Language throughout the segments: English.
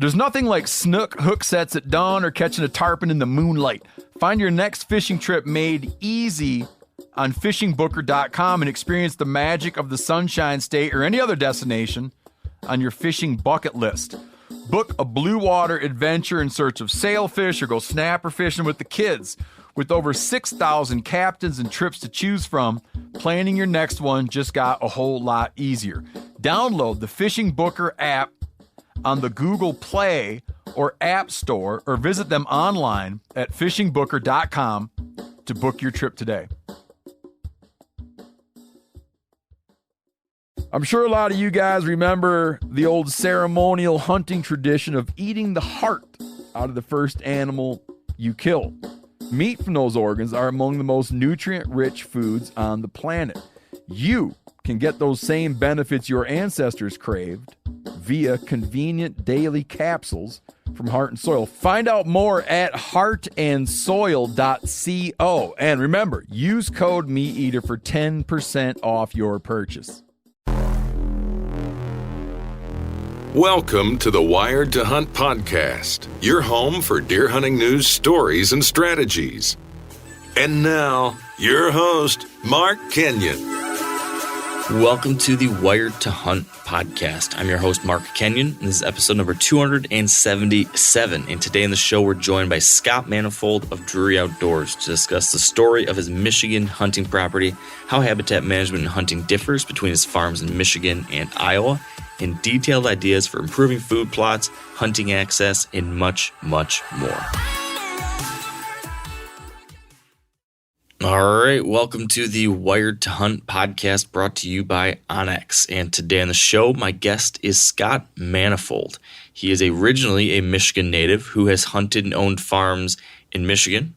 There's nothing like snook hook sets at dawn or catching a tarpon in the moonlight. Find your next fishing trip made easy on fishingbooker.com and experience the magic of the Sunshine State or any other destination on your fishing bucket list. Book a blue water adventure in search of sailfish or go snapper fishing with the kids. With over 6,000 captains and trips to choose from, planning your next one just got a whole lot easier. Download the Fishing Booker app on the Google Play or App Store or visit them online at fishingbooker.com to book your trip today. I'm sure a lot of you guys remember the old ceremonial hunting tradition of eating the heart out of the first animal you kill. Meat from those organs are among the most nutrient-rich foods on the planet. You can get those same benefits your ancestors craved via convenient daily capsules from Heart and Soil. Find out more at heartandsoil.co. And remember, use code MeatEater for 10% off your purchase. Welcome to the Wired to Hunt podcast, your home for deer hunting news, stories, and strategies. And now, your host, Mark Kenyon. Welcome to the Wired to Hunt podcast. I'm your host, Mark Kenyon, and this is episode number 277. And today in the show, we're joined by Scott Manifold of Drury Outdoors to discuss the story of his Michigan hunting property, how habitat management and hunting differs between his farms in Michigan and Iowa, and detailed ideas for improving food plots, hunting access, and much, much more. All right, welcome to the Wired to Hunt podcast brought to you by Onyx. And today on the show, my guest is Scott Manifold. He is originally a Michigan native who has hunted and owned farms in Michigan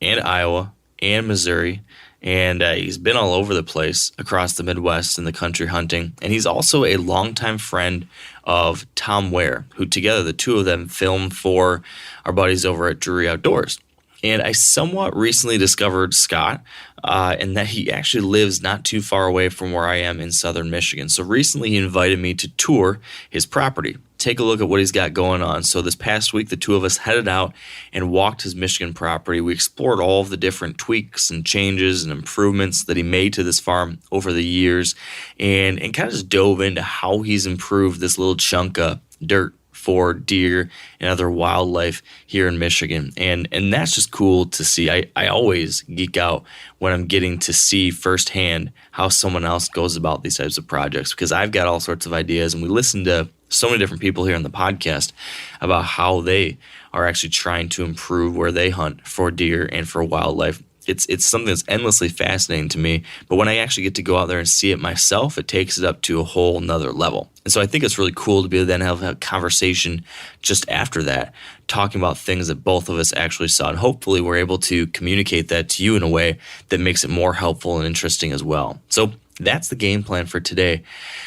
and Iowa and Missouri. And he's been all over the place across the Midwest and the country hunting. And he's also a longtime friend of Tom Ware, who together, the two of them, filmed for our buddies over at Drury Outdoors. And I somewhat recently discovered Scott and that he actually lives not too far away from where I am in southern Michigan. So recently he invited me to tour his property, take a look at what he's got going on. So this past week, the two of us headed out and walked his Michigan property. We explored all of the different tweaks and changes and improvements that he made to this farm over the years and kind of just dove into how he's improved this little chunk of dirt for deer and other wildlife here in Michigan. And that's just cool to see. I always geek out when I'm getting to see firsthand how someone else goes about these types of projects, because I've got all sorts of ideas, and we listen to so many different people here on the podcast about how they are actually trying to improve where they hunt for deer and for wildlife. It's something that's endlessly fascinating to me, but when I actually get to go out there and see it myself, it takes it up to a whole nother level. And so I think it's really cool to be able to then have a conversation just after that, talking about things that both of us actually saw. And hopefully we're able to communicate that to you in a way that makes it more helpful and interesting as well. So that's the game plan for today.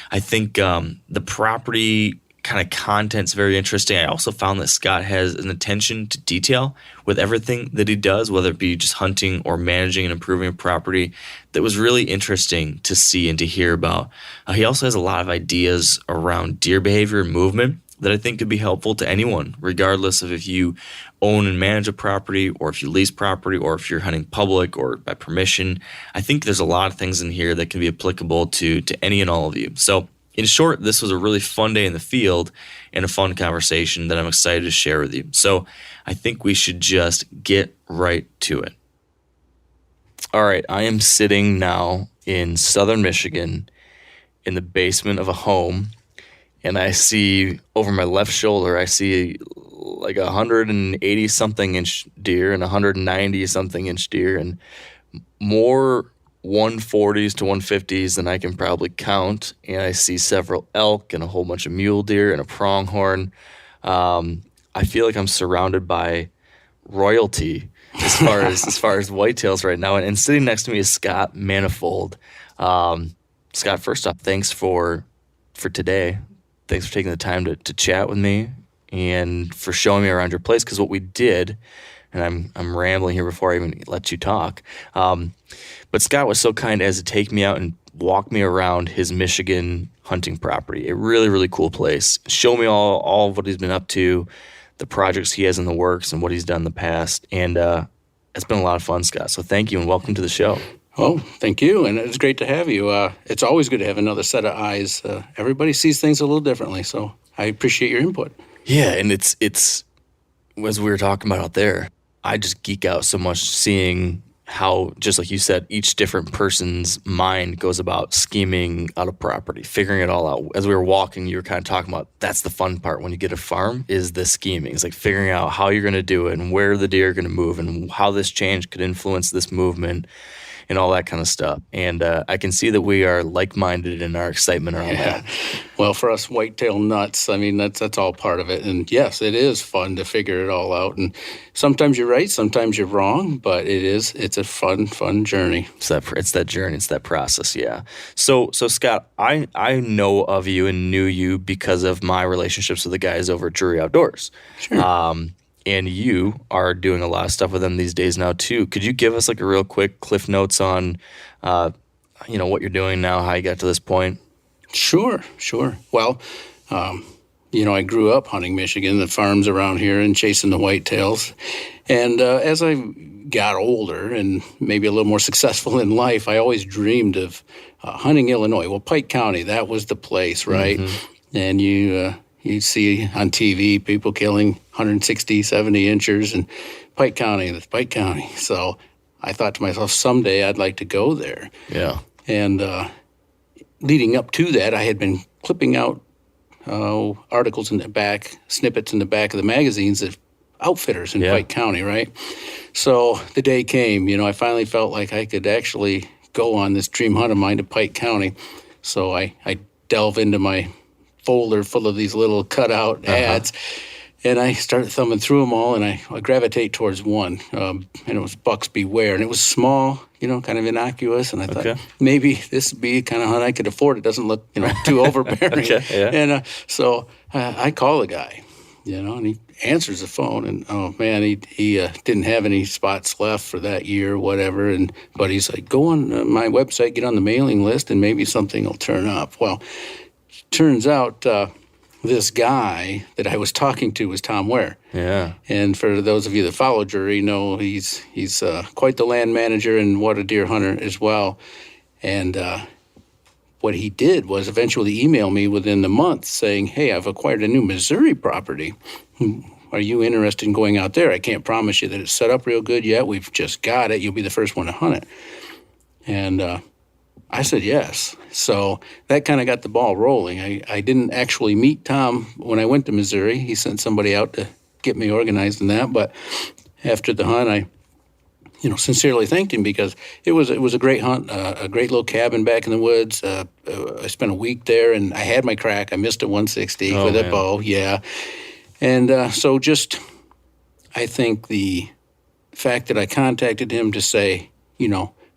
I think the property kind of content's very interesting. I also found that Scott has an attention to detail with everything that he does, whether it be just hunting or managing and improving a property, that was really interesting to see and to hear about. He also has a lot of ideas around deer behavior and movement that I think could be helpful to anyone, regardless of if you own and manage a property or if you lease property or if you're hunting public or by permission. I think there's a lot of things in here that can be applicable to any and all of you. So in short, this was a really fun day in the field and a fun conversation that I'm excited to share with you. So I think we should just get right to it. All right, I am sitting now in southern Michigan in the basement of a home, and I see over my left shoulder, I see like 180-something inch deer and 190-something inch deer and more 140s to 150s than I can probably count, and I see several elk and a whole bunch of mule deer and a pronghorn. I feel like I'm surrounded by royalty as far as whitetails right now. And sitting next to me is Scott Manifold. Scott, first off, thanks for today. Thanks for taking the time to chat with me and for showing me around your place. Because what we did, and I'm rambling here before I even let you talk. But Scott was so kind as to take me out and walk me around his Michigan hunting property. A really, really cool place. Show me all of what he's been up to, the projects he has in the works, and what he's done in the past. And it's been a lot of fun, Scott. So thank you and welcome to the show. Oh, thank you. And it's great to have you. It's always good to have another set of eyes. Everybody sees things a little differently, so I appreciate your input. Yeah, and it's as we were talking about out there, I just geek out so much seeing how, just like you said, each different person's mind goes about scheming out a property, figuring it all out. As we were walking, you were kind of talking about that's the fun part when you get a farm is the scheming. It's like figuring out how you're going to do it and where the deer are going to move and how this change could influence this movement and all that kind of stuff. And I can see that we are like-minded in our excitement around that. Well, for us whitetail nuts, I mean, that's all part of it. And yes, it is fun to figure it all out. And sometimes you're right, sometimes you're wrong, but it's a fun journey. It's that journey, it's that process, yeah. So Scott, I know of you and knew you because of my relationships with the guys over at Drury Outdoors. Sure. And you are doing a lot of stuff with them these days now too. Could you give us like a real quick cliff notes on, what you're doing now, how you got to this point? Sure. Well, I grew up hunting Michigan, the farms around here, and chasing the whitetails. And as I got older and maybe a little more successful in life, I always dreamed of hunting Illinois. Well, Pike County, that was the place, right? Mm-hmm. And you see on TV people killing 160, 70 inchers, and Pike County, that's Pike County. So I thought to myself, someday I'd like to go there. Yeah. And leading up to that, I had been clipping out articles in the back, snippets in the back of the magazines of outfitters in Pike County, right? So the day came, I finally felt like I could actually go on this dream hunt of mine to Pike County. So I delve into my folder full of these little cutout ads, and I started thumbing through them all, and I gravitate towards one, and it was Bucks Beware, and it was small, kind of innocuous, and I thought maybe this would be the kind of hunt I could afford. It doesn't look, too overbearing. And so I call the guy, and he answers the phone, and oh man, he didn't have any spots left for that year or whatever, but he's like, go on my website, get on the mailing list, and maybe something will turn up. Well, turns out this guy that I was talking to was Tom Ware. Yeah. And for those of you that follow Drury, know he's quite the land manager and what a deer hunter as well. And what he did was eventually email me within the month saying, hey, I've acquired a new Missouri property. Are you interested in going out there? I can't promise you that it's set up real good yet. We've just got it. You'll be the first one to hunt it. And I said yes. So that kind of got the ball rolling. I didn't actually meet Tom when I went to Missouri. He sent somebody out to get me organized in that. But after the hunt, I sincerely thanked him because it was a great hunt, a great little cabin back in the woods. I spent a week there, and I had my crack. I missed a 160 with a bow, yeah. And so just I think the fact that I contacted him to say,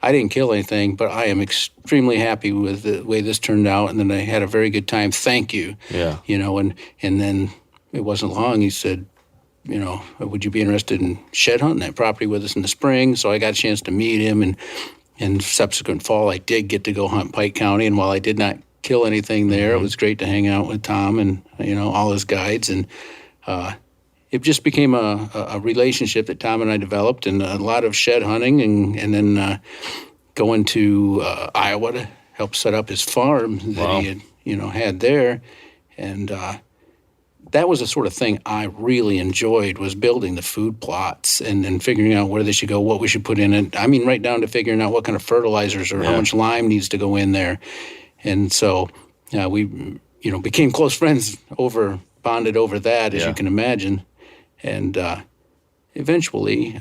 I didn't kill anything, but I am extremely happy with the way this turned out, and then I had a very good time. Thank you. Yeah. And then it wasn't long. He said, would you be interested in shed hunting that property with us in the spring? So I got a chance to meet him, and in subsequent fall, I did get to go hunt Pike County. And while I did not kill anything there, it was great to hang out with Tom and all his guides, and it just became a relationship that Tom and I developed, and a lot of shed hunting, and then going to Iowa to help set up his farm that he had there, and that was the sort of thing I really enjoyed, was building the food plots and figuring out where they should go, what we should put in it. I mean, right down to figuring out what kind of fertilizers or how much lime needs to go in there, and so we became close friends bonded over that, as you can imagine. And eventually,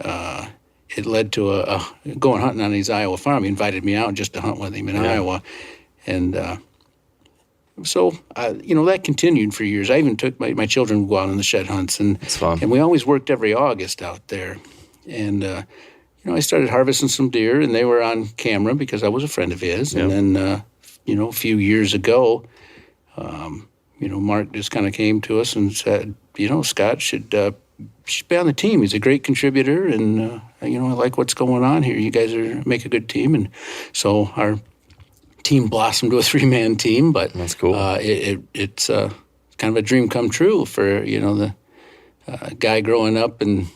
it led to going hunting on his Iowa farm. He invited me out just to hunt with him in Iowa. And so, that continued for years. I even took my children to go out on the shed hunts. It's fun. And we always worked every August out there. And, I started harvesting some deer, and they were on camera because I was a friend of his. Yep. And then, a few years ago, Mark just kind of came to us and said, Scott should be on the team. He's a great contributor, and I like what's going on here. You guys make a good team. And so our team blossomed to a 3-man team, but that's cool. It's kind of a dream come true for the guy growing up and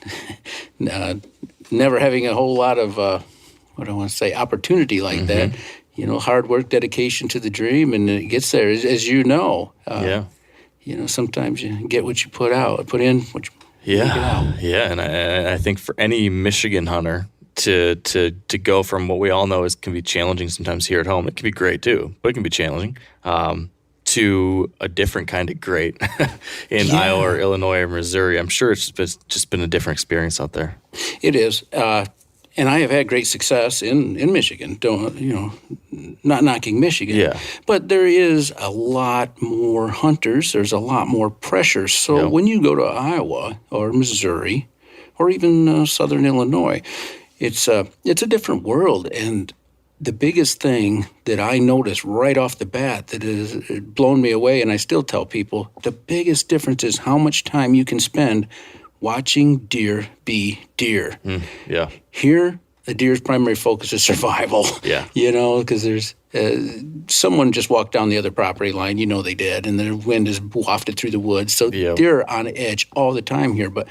never having a whole lot of opportunity like that. Hard work, dedication to the dream, and it gets there, as you know. Sometimes you get what you put in what you get out. Yeah, and I think for any Michigan hunter to go from what we all know can be challenging sometimes here at home, it can be great too, but it can be challenging, to a different kind of great in Iowa or Illinois or Missouri. I'm sure it's just been a different experience out there. It is. And I have had great success in Michigan. Not knocking Michigan, but there is a lot more hunters. There's a lot more pressure. So when you go to Iowa or Missouri, or even Southern Illinois, it's a different world. And the biggest thing that I noticed right off the bat that has blown me away, and I still tell people, the biggest difference is how much time you can spend watching deer be deer. Here, the deer's primary focus is survival. Because there's someone just walked down the other property line. They did, and the wind is wafted through the woods. So deer are on edge all the time here. But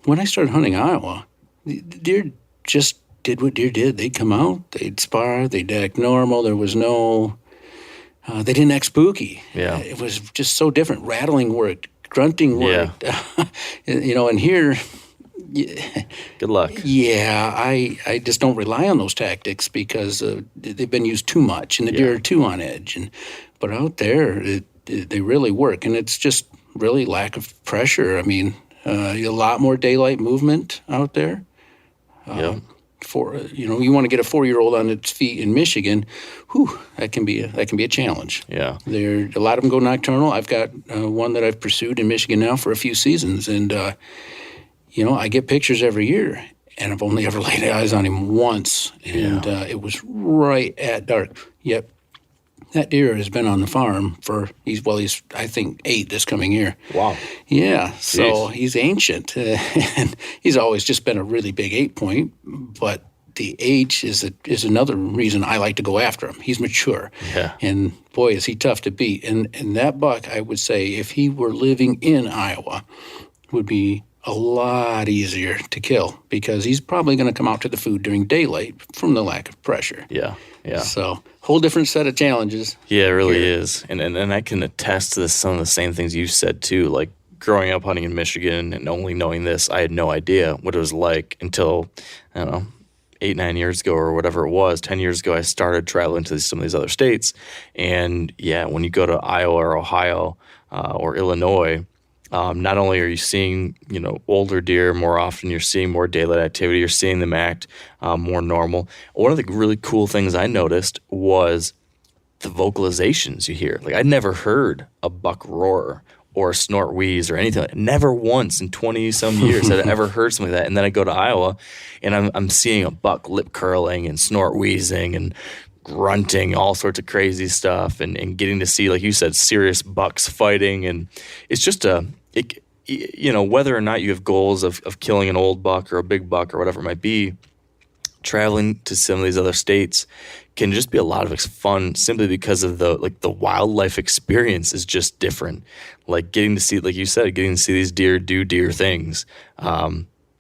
when I started hunting Iowa, the deer just did what deer did. They'd come out, they'd spar, they'd act normal. There was no, they didn't act spooky. It was just so different. Rattling worked. Grunting worked, and here, good luck. I just don't rely on those tactics because they've been used too much, and the deer are too on edge. But out there, they really work, and it's just really lack of pressure. I mean, a lot more daylight movement out there. You want to get a 4-year-old on its feet in Michigan, that can be a challenge. A lot of them go nocturnal. I've got one that I've pursued in Michigan now for a few seasons, and I get pictures every year, and I've only ever laid eyes on him once, and it was right at dark. Yep. That deer has been on the farm he's I think 8 this coming year. Wow. Yeah, so he's ancient, and he's always just been a really big 8-point, but the age is another reason I like to go after him. He's mature, and boy, is he tough to beat. And that buck, I would say, if he were living in Iowa, would be a lot easier to kill because he's probably going to come out to the food during daylight from the lack of pressure. So whole different set of challenges. Yeah, it really is. And I can attest to some of the same things you said too. Like growing up hunting in Michigan and only knowing this, I had no idea what it was like until, 8-9 years ago or whatever it was, 10 years ago, I started traveling to some of these other states. And when you go to Iowa or Ohio or Illinois, not only are you seeing, older deer more often, you're seeing more daylight activity, you're seeing them act more normal. One of the really cool things I noticed was the vocalizations you hear. Like I'd never heard a buck roar or snort wheeze or anything. Never once in 20-some years had I ever heard something like that. And then I go to Iowa, and I'm seeing a buck lip curling and snort wheezing and grunting, all sorts of crazy stuff, and getting to see, like you said, serious bucks fighting. And it's just whether or not you have goals of killing an old buck or a big buck or whatever it might be, traveling to some of these other states can just be a lot of fun simply because of the wildlife experience is just different. Like getting to see, like you said, getting to see these deer do deer things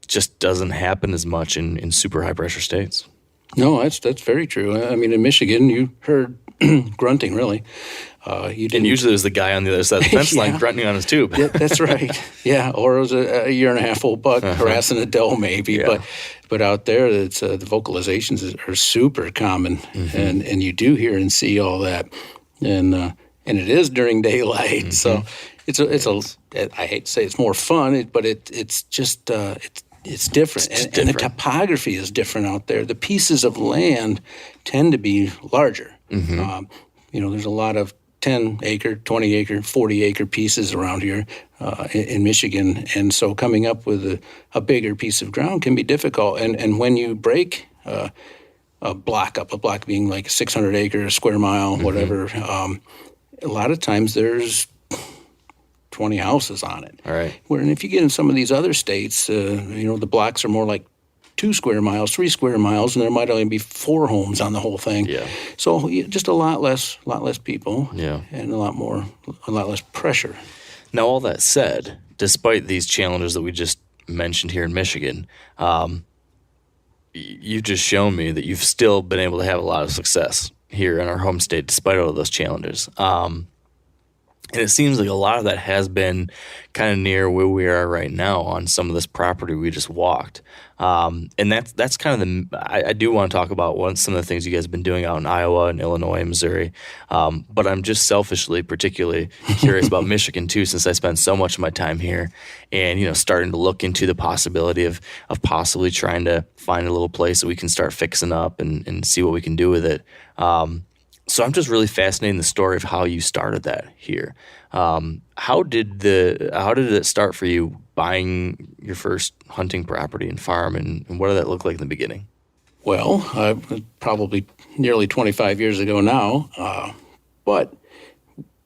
just doesn't happen as much in super high pressure states. No, that's very true. I mean, in Michigan, you heard grunting, really. And usually there's the guy on the other side of the fence line grunting on his tube. Yeah, that's right. Yeah, or it was a 1.5-year-old buck harassing a doe maybe. Yeah. But out there, it's the vocalizations are super common, and you do hear and see all that. And it is during daylight, so it's I hate to say it's more fun, but it's just it's different. And the topography is different out there. The pieces of land tend to be larger. There's a lot of 10-acre, 20-acre, 40-acre pieces around here in Michigan. And so coming up with a bigger piece of ground can be difficult. And when you break a block up, a block being like 600 acre, a square mile, whatever, a lot of times there's 20 houses on it. All right. Where, and if you get in some of these other states, the blocks are more like 2 square miles, 3 square miles, and there might only be 4 homes on the whole thing. Yeah. So just a lot less people, Yeah. and a lot less pressure. Now, all that said, despite these challenges that we just mentioned here in Michigan, you've just shown me that you've still been able to have a lot of success here in our home state despite all of those challenges. And it seems like a lot of that has been kind of near where we are right now on some of this property we just walked. And that's kind of I do want to talk about some of the things you guys have been doing out in Iowa and Illinois and Missouri. But I'm just selfishly particularly curious about Michigan too, since I spend so much of my time here and, starting to look into the possibility of possibly trying to find a little place that we can start fixing up and see what we can do with it. So I'm just really fascinated in the story of how you started that here. How did it start for you buying your first hunting property and farm, and what did that look like in the beginning? Well, probably nearly 25 years ago now, but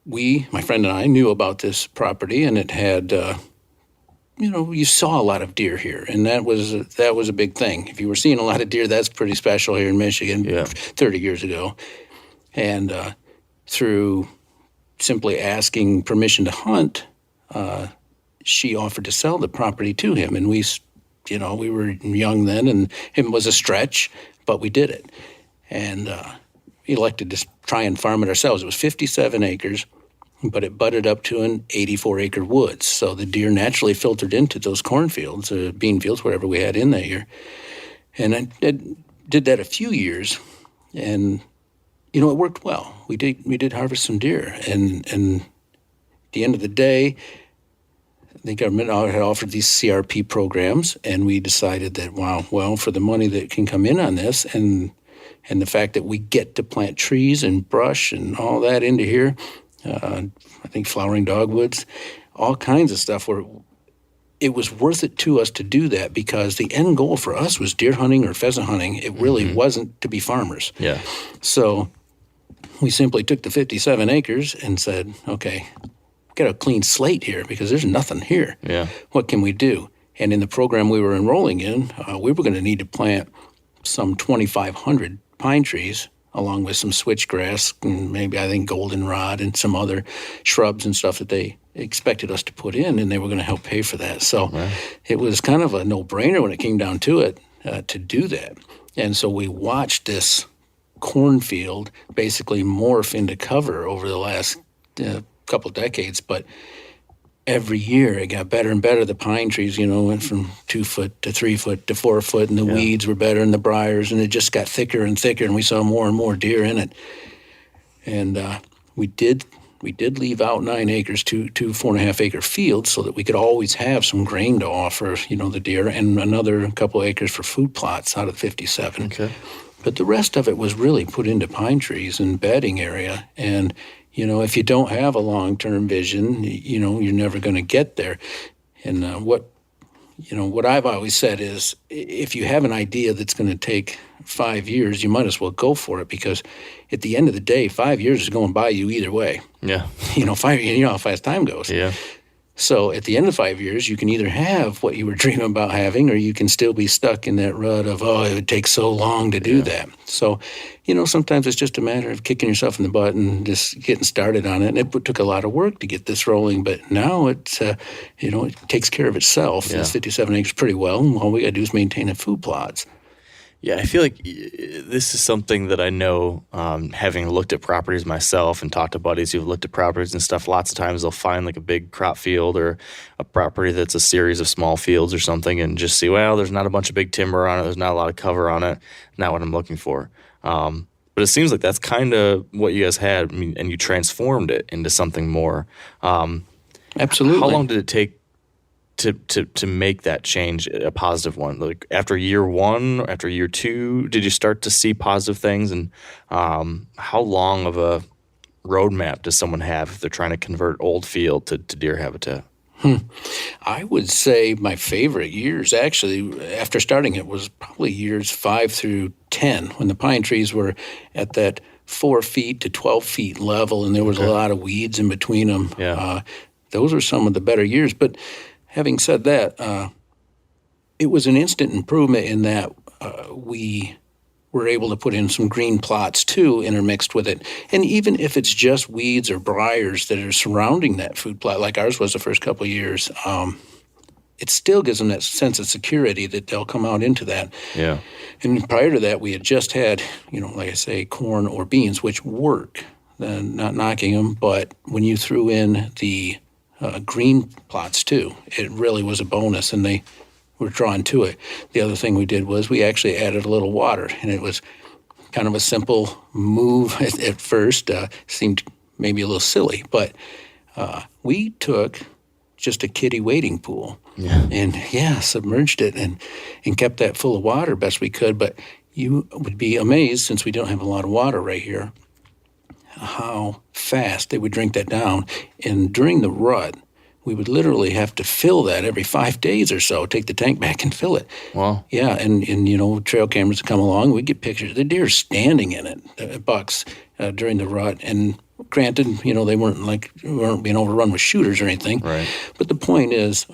my friend and I knew about this property, and it had, you saw a lot of deer here, and that was a big thing. If you were seeing a lot of deer, that's pretty special here in Michigan 30 years ago. And through simply asking permission to hunt, she offered to sell the property to him. And we were young then, and it was a stretch, but we did it. And elected to try and farm it ourselves. It was 57 acres, but it butted up to an 84-acre woods. So the deer naturally filtered into those cornfields, bean fields, whatever we had in that year. And I did that a few years, and it worked well. We did harvest some deer, and at the end of the day, the government had offered these CRP programs, and we decided that, for the money that can come in on this, and the fact that we get to plant trees and brush and all that into here, I think flowering dogwoods, all kinds of stuff, where it was worth it to us to do that, because the end goal for us was deer hunting or pheasant hunting. It really wasn't to be farmers. Yeah. So we simply took the 57 acres and said, okay, we've got a clean slate here because there's nothing here. Yeah. What can we do? And in the program we were enrolling in, we were going to need to plant some 2,500 pine trees, along with some switchgrass and maybe, I think, goldenrod and some other shrubs and stuff that they expected us to put in, and they were going to help pay for that. So It was kind of a no-brainer when it came down to it to do that. And so we watched this cornfield basically morph into cover over the last couple decades, but every year it got better and better. The pine trees, went from 2 foot to 3 foot to 4 foot, and the weeds were better, and the briars, and it just got thicker and thicker, and we saw more and more deer in it. And we did leave out 9 acres, two 4.5-acre fields, so that we could always have some grain to offer, the deer, and another couple acres for food plots out of 57. Okay. But the rest of it was really put into pine trees and bedding area. And, if you don't have a long-term vision, you're never going to get there. And what I've always said is, if you have an idea that's going to take 5 years, you might as well go for it, because at the end of the day, 5 years is going by you either way. Yeah. 5 years, how fast time goes. Yeah. So at the end of 5 years, you can either have what you were dreaming about having, or you can still be stuck in that rut of, it would take so long to do that. So, sometimes it's just a matter of kicking yourself in the butt and just getting started on it. And it took a lot of work to get this rolling, but now it's, it takes care of itself. Yeah. It's 57 acres pretty well, and all we got to do is maintain the food plots. Yeah, I feel like this is something that I know, having looked at properties myself and talked to buddies who've looked at properties and stuff. Lots of times they'll find like a big crop field or a property that's a series of small fields or something, and just see, there's not a bunch of big timber on it. There's not a lot of cover on it. Not what I'm looking for. But it seems like that's kind of what you guys had, and you transformed it into something more. Absolutely. How long did it take to make that change a positive one? Like after year 1, after year 2, did you start to see positive things? And how long of a roadmap does someone have if they're trying to convert old field to deer habitat? I would say my favorite years, actually, after starting it, was probably years 5 through 10, when the pine trees were at that 4 feet to 12 feet level, and there was a lot of weeds in between them. Yeah. Those were some of the better years. But having said that, it was an instant improvement in that we were able to put in some green plots too intermixed with it. And even if it's just weeds or briars that are surrounding that food plot, like ours was the first couple of years, it still gives them that sense of security that they'll come out into that. Yeah. And prior to that, we had just had, like I say, corn or beans, which work, not knocking them, but when you threw in the green plots too, it really was a bonus, and they were drawn to it. The other thing we did was we actually added a little water, and it was kind of a simple move at first, seemed maybe a little silly, but we took just a kiddie wading pool and submerged it and kept that full of water best we could. But you would be amazed, since we don't have a lot of water right here, how fast they would drink that down. And during the rut, we would literally have to fill that every 5 days or so, take the tank back and fill it. Wow. Yeah, and trail cameras would come along, we'd get pictures. The deer standing in it, bucks, during the rut. And granted, they weren't being overrun with shooters or anything. Right. But the point is,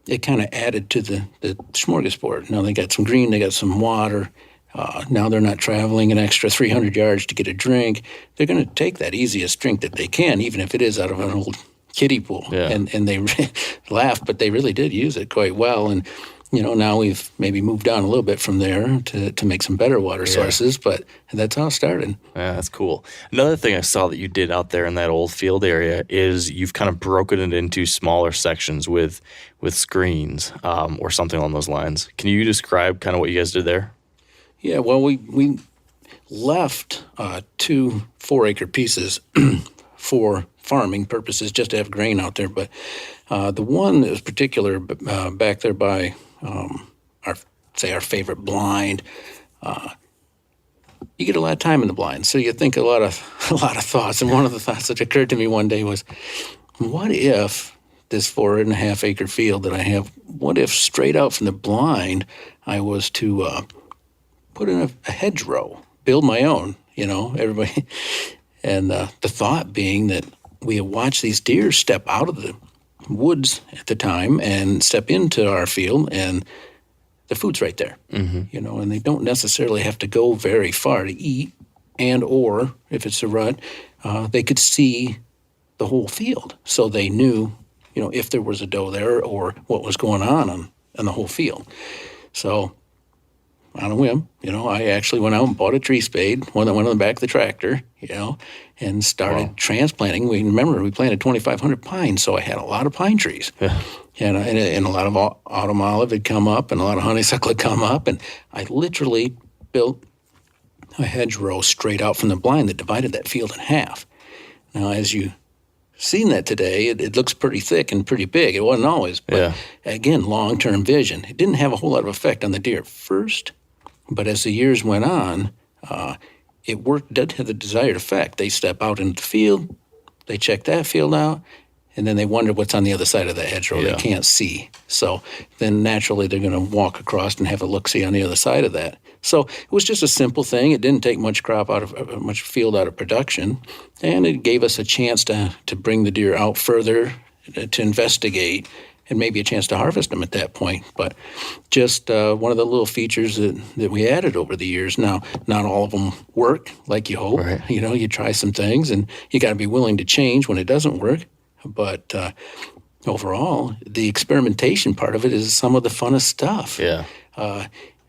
it kind of added to the smorgasbord. Now they got some green, they got some water. Now they're not traveling an extra 300 yards to get a drink. They're going to take that easiest drink that they can, even if it is out of an old kiddie pool. Yeah. And they laugh, but they really did use it quite well. And now we've maybe moved on a little bit from there to make some better water sources, but that's how it started. Yeah, that's cool. Another thing I saw that you did out there in that old field area is you've kind of broken it into smaller sections with screens or something along those lines. Can you describe kind of what you guys did there? Yeah, well, we left 2 4-acre pieces for farming purposes, just to have grain out there. But the one that was particular back there by our favorite blind, you get a lot of time in the blind, so you think a lot of thoughts. And one of the thoughts that occurred to me one day was, what if this 4.5-acre field that I have, what if straight out from the blind I was to put in a hedgerow, build my own, everybody. And the thought being that we had watched these deer step out of the woods at the time and step into our field, and the food's right there, and they don't necessarily have to go very far to eat, and or if it's a rut, they could see the whole field, so they knew, if there was a doe there or what was going on the whole field. So on a whim, I actually went out and bought a tree spade, one that went on the back of the tractor, and started transplanting. We planted 2,500 pines, so I had a lot of pine trees. Yeah. And a lot of autumn olive had come up, and a lot of honeysuckle had come up, and I literally built a hedgerow straight out from the blind that divided that field in half. Now, as you seen that today, it looks pretty thick and pretty big. It wasn't always, but again, long-term vision. It didn't have a whole lot of effect on the deer at first, but as the years went on, it did have the desired effect. They step out into the field, they check that field out, and then they wonder what's on the other side of the hedgerow. They can't see. So then naturally they're going to walk across and have a look-see on the other side of that. So it was just a simple thing. It didn't take much field out of production, and it gave us a chance to bring the deer out further, to investigate, and maybe a chance to harvest them at that point. But just one of the little features that we added over the years. Now, not all of them work like you hope. Right. You try some things, and you got to be willing to change when it doesn't work. But overall, the experimentation part of it is some of the funnest stuff. Yeah.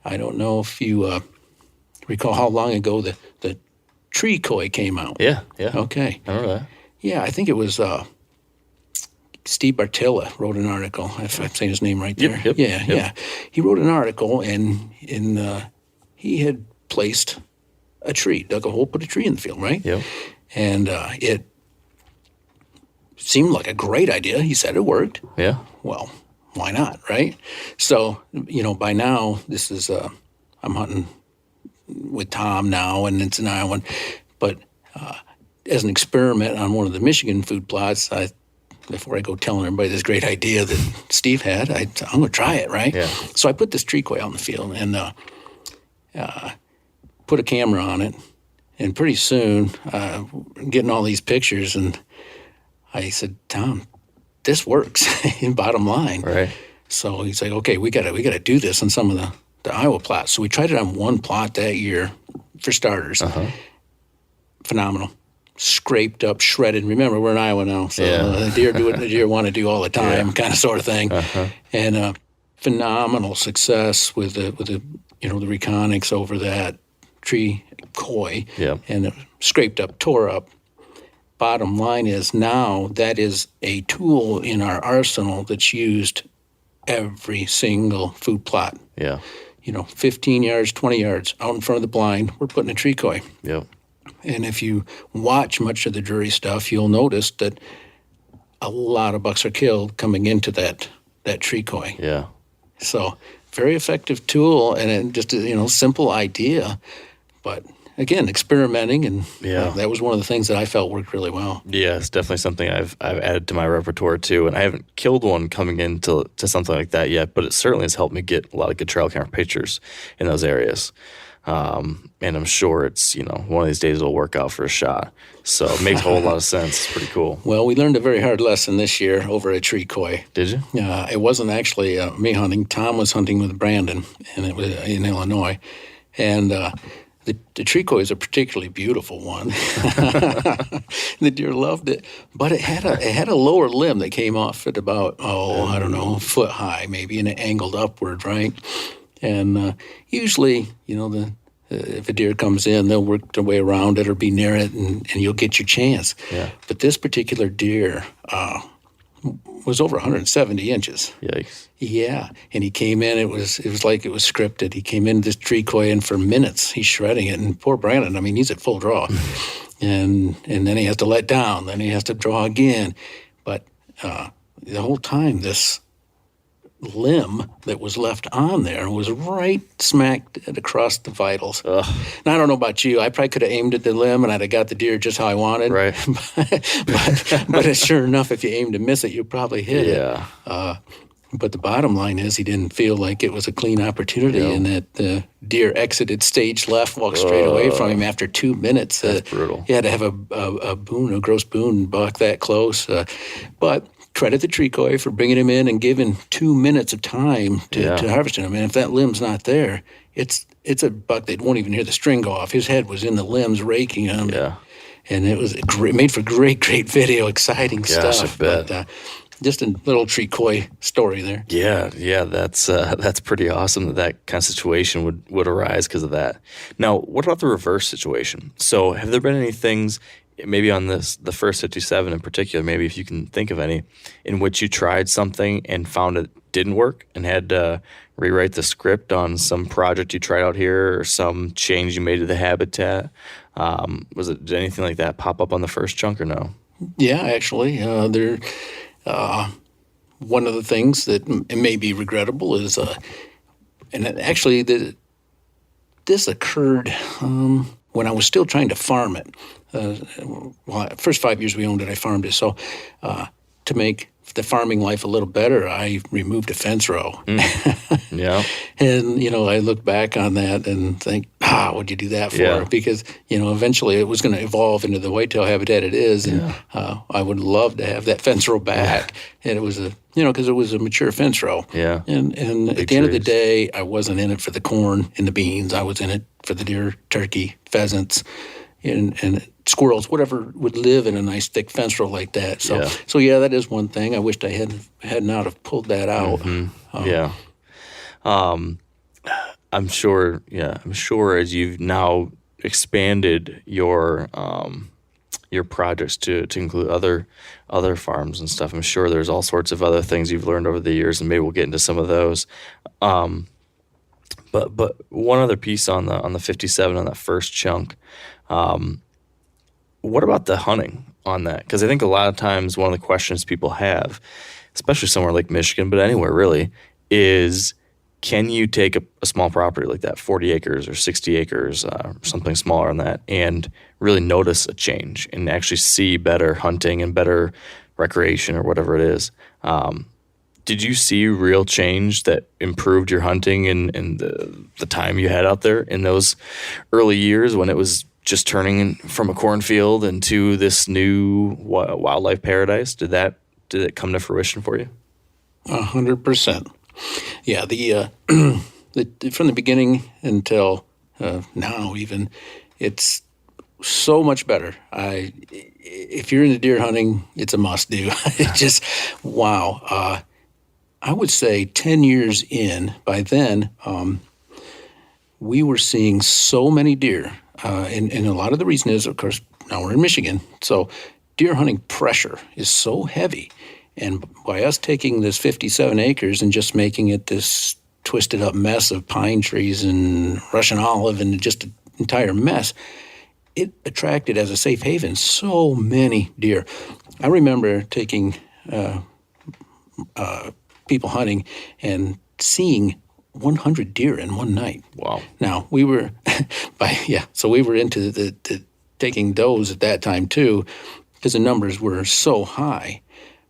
I don't know if you recall how long ago the tree koi came out. Yeah. Okay. I remember that. Yeah, I think it was Steve Bartilla wrote an article. If I'm saying his name right there. Yep. Yeah. He wrote an article, and he had placed a tree, dug a hole, put a tree in the field, right? Yep. And it seemed like a great idea. He said it worked. Yeah. Well, why not, right? So, by now, this is, I'm hunting with Tom now, and it's an Iowa, but as an experiment on one of the Michigan food plots, before I go telling everybody this great idea that Steve had, I'm going to try it, right? Yeah. So I put this tree koi out in the field and put a camera on it, and pretty soon, getting all these pictures, and I said, Tom, this works, bottom line. Right. So he's like, okay, we gotta do this on some of the Iowa plots. So we tried it on one plot that year for starters. Phenomenal. Scraped up, shredded. Remember, we're in Iowa now, so the deer do what the deer want to do all the time, kind of sort of thing. And phenomenal success with the reconics over that tree koi, and it scraped up, tore up. Bottom line is now that is a tool in our arsenal that's used every single food plot. 15 yards, 20 yards out in front of the blind, we're putting a tree koi. And if you watch much of the Drury stuff, you'll notice that a lot of bucks are killed coming into that tree koi. So very effective tool, and just a simple idea, but again, experimenting, and that was one of the things that I felt worked really well. Yeah, it's definitely something I've added to my repertoire too, and I haven't killed one coming into something like that yet, but it certainly has helped me get a lot of good trail camera pictures in those areas. And I'm sure it's, one of these days it'll work out for a shot. So it makes a whole lot of sense. It's pretty cool. Well, we learned a very hard lesson this year over a tree koi. Did you? It wasn't actually me hunting. Tom was hunting with Brandon, and it was in Illinois. And the tree koi is a particularly beautiful one. The deer loved it, but it had a lower limb that came off at about a foot high, maybe, and it angled upward, right? And usually, if a deer comes in, they'll work their way around it or be near it, and you'll get your chance. But this particular deer was over 170 inches. Yikes. Yeah, and he came in. It was like it was scripted. He came in this tree koi, and for minutes he's shredding it. And poor Brandon, I mean, he's at full draw, and then he has to let down. Then he has to draw again. But the whole time, this limb that was left on there was right smack dead across the vitals. Now, I don't know about you. I probably could have aimed at the limb and I'd have got the deer just how I wanted. Right. but sure enough, if you aim to miss it, you probably hit it. But the bottom line is he didn't feel like it was a clean opportunity, and that the deer exited stage left, walked straight away from him after 2 minutes. That's brutal. You had to have a gross boon buck that close. But credit the tree koi for bringing him in and giving 2 minutes of time to harvest him. And if that limb's not there, it's a buck that won't even hear the string go off. His head was in the limbs raking him. And it was made for great video, exciting stuff. I bet. But, just a little tree koi story there. Yeah, that's pretty awesome that kind of situation would arise because of that. Now, what about the reverse situation? So have there been any things, maybe on the first 57 in particular, maybe if you can think of any, in which you tried something and found it didn't work and had to rewrite the script on some project you tried out here or some change you made to the habitat? Did anything like that pop up on the first chunk or no? Yeah, actually. One of the things that may be regrettable is, and actually this occurred when I was still trying to farm it. First 5 years we owned it, I farmed it. So to make the farming life a little better, I removed a fence row. Yeah. And, I look back on that and think, what'd you do that for? Yeah. Because, eventually it was going to evolve into the whitetail habitat it is. And I would love to have that fence row back. And it was because it was a mature fence row. Yeah. And at the end of the day, I wasn't in it for the corn and the beans. I was in it for the deer, turkey, pheasants, and squirrels, whatever would live in a nice thick fence row like that. So that is one thing. I wished I had not have pulled that out. Mm-hmm. I'm sure as you've now expanded your projects to include other farms and stuff, I'm sure there's all sorts of other things you've learned over the years, and maybe we'll get into some of those. But one other piece on the 57 on that first chunk. What about the hunting on that? Because I think a lot of times one of the questions people have, especially somewhere like Michigan, but anywhere really, is can you take a small property like that, 40 acres or 60 acres, something smaller than that, and really notice a change and actually see better hunting and better recreation or whatever it is? Did you see real change that improved your hunting and the time you had out there in those early years when it was just turning from a cornfield into this new wildlife paradise? Did it come to fruition for you? 100%. Yeah, from the beginning until now, even, it's so much better. If you're into deer hunting, it's a must-do. It's just, wow. I would say 10 years in, by then, we were seeing so many deer. And a lot of the reason is, of course, now we're in Michigan, so deer hunting pressure is so heavy. And by us taking this 57 acres and just making it this twisted up mess of pine trees and Russian olive and just an entire mess, it attracted as a safe haven so many deer. I remember taking people hunting and seeing 100 deer in one night. Wow. Now, we were so we were into the taking does at that time too, because the numbers were so high,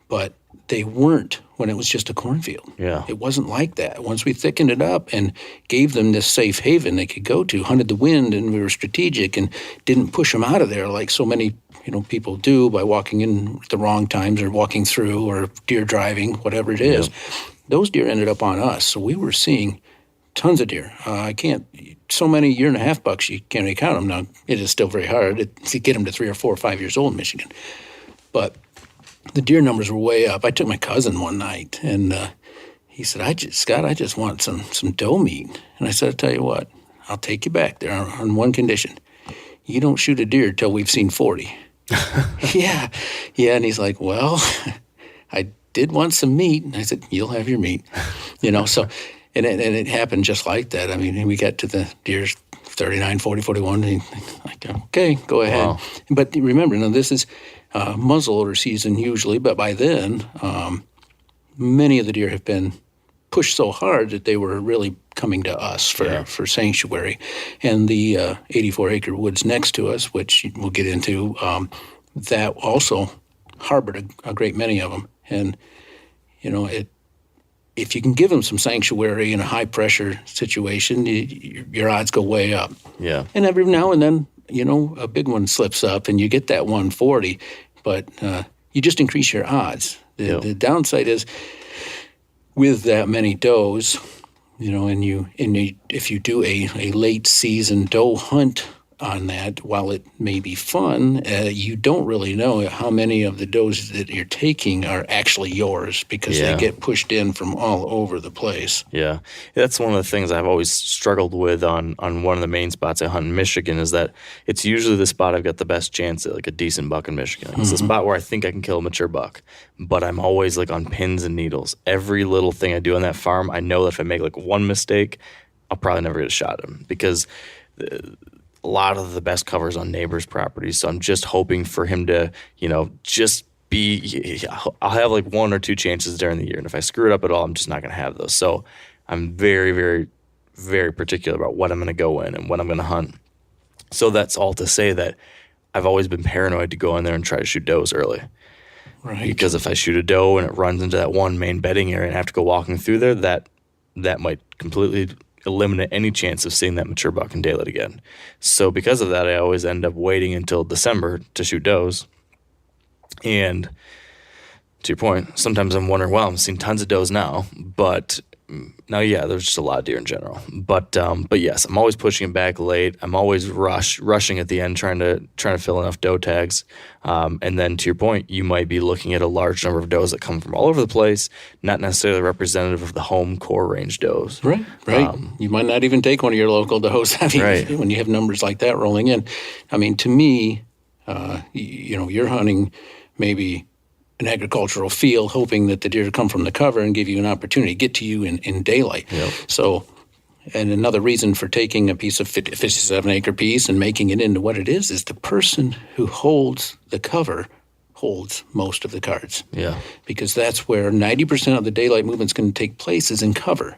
but they weren't when it was just a cornfield. Yeah. It wasn't like that. Once we thickened it up and gave them this safe haven they could go to, hunted the wind, and we were strategic and didn't push them out of there like so many people do by walking in at the wrong times or walking through or deer driving, whatever it is. Yep. Those deer ended up on us, so we were seeing tons of deer. So many 1.5 bucks, you can't really count them. Now, it is still very hard to get them to 3 or 4 or 5 years old in Michigan. But the deer numbers were way up. I took my cousin one night, and he said, Scott, I just want some doe meat. And I said, I'll tell you what, I'll take you back there on one condition. You don't shoot a deer till we've seen 40. Yeah. And he's like, well, I did want some meat. And I said, you'll have your meat. So, and it happened just like that. I mean, we got to the deer's 39, 40, 41, and like, okay, go ahead. Wow. But remember, now this is muzzleloader season usually, but by then, many of the deer have been pushed so hard that they were really coming to us for sanctuary. And the 84-acre woods next to us, which we'll get into, that also harbored a great many of them. And, if you can give them some sanctuary in a high-pressure situation, your odds go way up. Yeah. And every now and then, a big one slips up and you get that 140, but you just increase your odds. The downside is with that many does, if you do a late season doe hunt on that, while it may be fun, you don't really know how many of the does that you're taking are actually yours because they get pushed in from all over the place. Yeah. That's one of the things I've always struggled with on one of the main spots I hunt in Michigan is that it's usually the spot I've got the best chance at, like a decent buck in Michigan. It's the spot where I think I can kill a mature buck, but I'm always like on pins and needles. Every little thing I do on that farm, I know that if I make like one mistake, I'll probably never get a shot at him because a lot of the best covers on neighbors' properties. So I'm just hoping for him to, just be, I'll have like 1 or 2 chances during the year. And if I screw it up at all, I'm just not going to have those. So I'm very, very, very particular about what I'm going to go in and what I'm going to hunt. So that's all to say that I've always been paranoid to go in there and try to shoot does early. Right. Because if I shoot a doe and it runs into that one main bedding area and I have to go walking through there, that might completely eliminate any chance of seeing that mature buck in daylight again. So because of that, I always end up waiting until December to shoot does. And to your point, sometimes I'm wondering, well, I'm seeing tons of does now, but now, there's just a lot of deer in general. But yes, I'm always pushing it back late. I'm always rushing at the end, trying to fill enough doe tags. And then to your point, you might be looking at a large number of does that come from all over the place, not necessarily representative of the home core range does. Right. You might not even take one of your local does when you have numbers like that rolling in. I mean, to me, you're hunting maybe an agricultural field, hoping that the deer come from the cover and give you an opportunity to get to you in daylight. Yep. So, and another reason for taking a piece of 57-acre piece and making it into what it is the person who holds the cover holds most of the cards. Yeah. Because that's where 90% of the daylight movement's going to take place is in cover.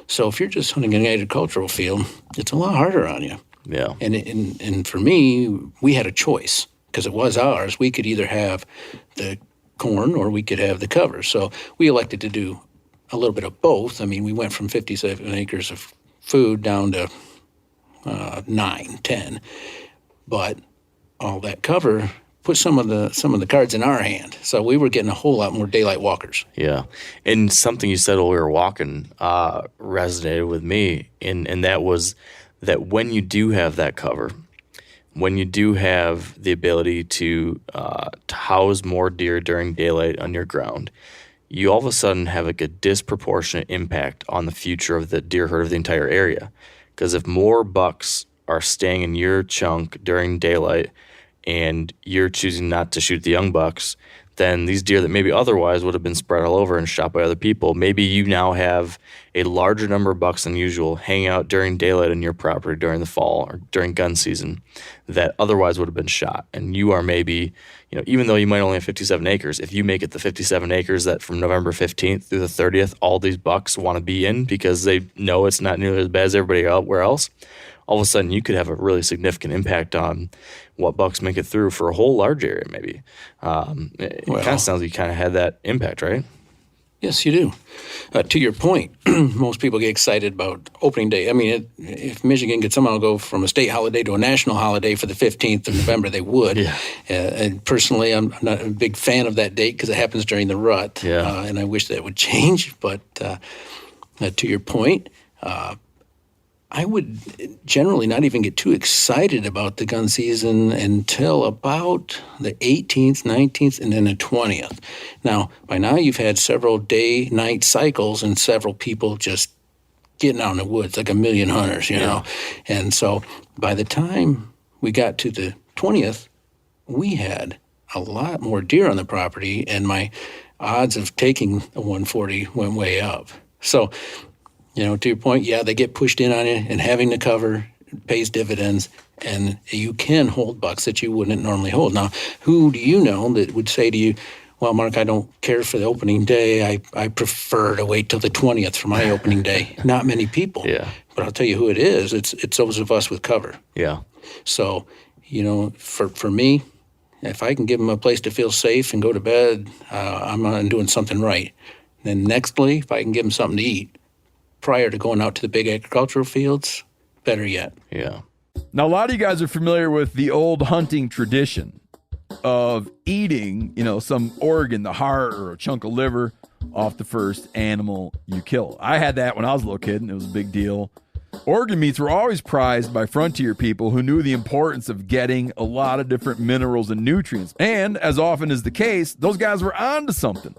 So if you're just hunting an agricultural field, it's a lot harder on you. Yeah. And for me, we had a choice because it was ours. We could either have the corn or we could have the cover. So we elected to do a little bit of both. I mean, we went from 57 acres of food down to 9, 10. But all that cover put some of the cards in our hand. So we were getting a whole lot more daylight walkers. Yeah. And something you said while we were walking resonated with me, and that was that when you do have that cover, when you do have the ability to house more deer during daylight on your ground, you all of a sudden have like a disproportionate impact on the future of the deer herd of the entire area. Because if more bucks are staying in your chunk during daylight and you're choosing not to shoot the young bucks, then these deer that maybe otherwise would have been spread all over and shot by other people, maybe you now have a larger number of bucks than usual hanging out during daylight in your property during the fall or during gun season that otherwise would have been shot. And you are maybe, even though you might only have 57 acres, if you make it the 57 acres that from November 15th through the 30th, all these bucks want to be in because they know it's not nearly as bad as everybody else, all of a sudden you could have a really significant impact on what bucks make it through for a whole large area maybe. It kind of sounds like you kind of had that impact, right? Yes, you do. To your point, most people get excited about opening day. I mean, if Michigan could somehow go from a state holiday to a national holiday for the 15th of November, they would. Yeah. And personally, I'm not a big fan of that date because it happens during the rut. Yeah. And I wish that would change. But to your point, I would generally not even get too excited about the gun season until about the 18th, 19th, and then the 20th. Now, by now you've had several day-night cycles and several people just getting out in the woods like a million hunters, you know. And so by the time we got to the 20th, we had a lot more deer on the property, and my odds of taking a 140 went way up. So, to your point, they get pushed in on it, and having the cover pays dividends, and you can hold bucks that you wouldn't normally hold. Now, who do you know that would say to you, well, Mark, I don't care for the opening day. I prefer to wait till the 20th for my opening day. Not many people. Yeah. But I'll tell you who it is. It's those of us with cover. Yeah. So, for me, if I can give them a place to feel safe and go to bed, I'm doing something right. Then nextly, if I can give them something to eat prior to going out to the big agricultural fields, better yet. Yeah. Now, a lot of you guys are familiar with the old hunting tradition of eating, some organ, the heart or a chunk of liver off the first animal you kill. I had that when I was a little kid, and it was a big deal. Organ meats were always prized by frontier people who knew the importance of getting a lot of different minerals and nutrients. And as often is the case, those guys were onto something,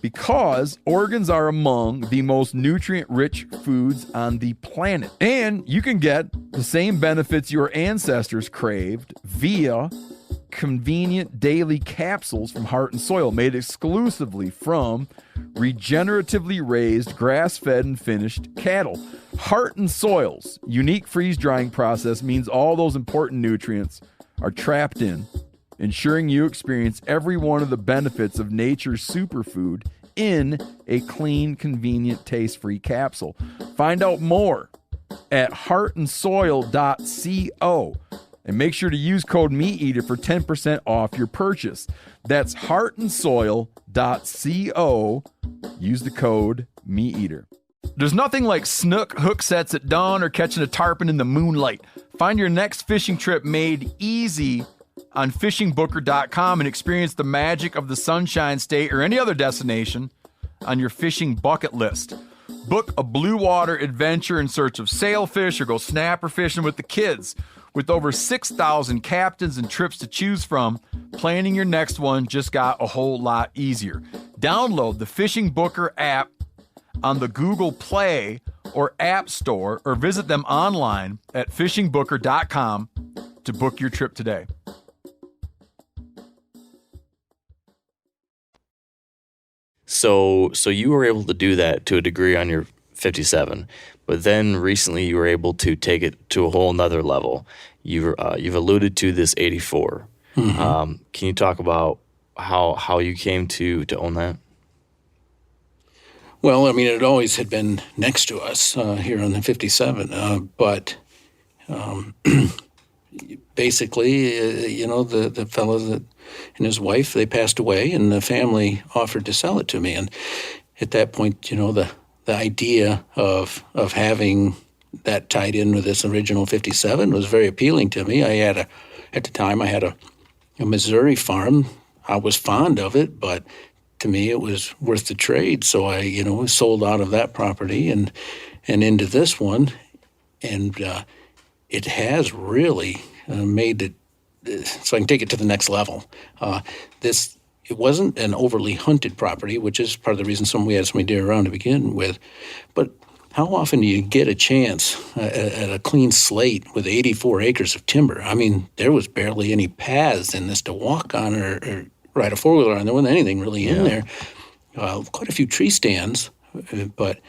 because organs are among the most nutrient-rich foods on the planet. And you can get the same benefits your ancestors craved via convenient daily capsules from Heart and Soil, made exclusively from regeneratively raised, grass-fed, and finished cattle. Heart and Soil's unique freeze-drying process means all those important nutrients are trapped in, ensuring you experience every one of the benefits of nature's superfood in a clean, convenient, taste-free capsule. Find out more at heartandsoil.co, and make sure to use code MeatEater for 10% off your purchase. That's heartandsoil.co. Use the code MeatEater. There's nothing like snook hook sets at dawn or catching a tarpon in the moonlight. Find your next fishing trip made easy on fishingbooker.com and experience the magic of the Sunshine State or any other destination on your fishing bucket list. Book a blue water adventure in search of sailfish or go snapper fishing with the kids. With over 6,000 captains and trips to choose from, planning your next one just got a whole lot easier. Download the Fishing Booker app on the Google Play or App Store, or visit them online at fishingbooker.com to book your trip today. So you were able to do that to a degree on your 57, but then recently you were able to take it to a whole nother level. You've alluded to this 84. Mm-hmm. Can you talk about how you came to own that? Well, I mean, it always had been next to us here on the 57, but basically, the fellow and his wife, they passed away, and the family offered to sell it to me. And at that point, the idea of having that tied in with this original 57 was very appealing to me. At the time, I had a a Missouri farm. I was fond of it, but to me it was worth the trade. So I, sold out of that property and into this one, and it has really made it so I can take it to the next level. It wasn't an overly hunted property, which is part of the reason we had so many deer around to begin with. But how often do you get a chance at a clean slate with 84 acres of timber? I mean, there was barely any paths in this to walk on or ride a four-wheeler on. There wasn't anything really in there. Quite a few tree stands, but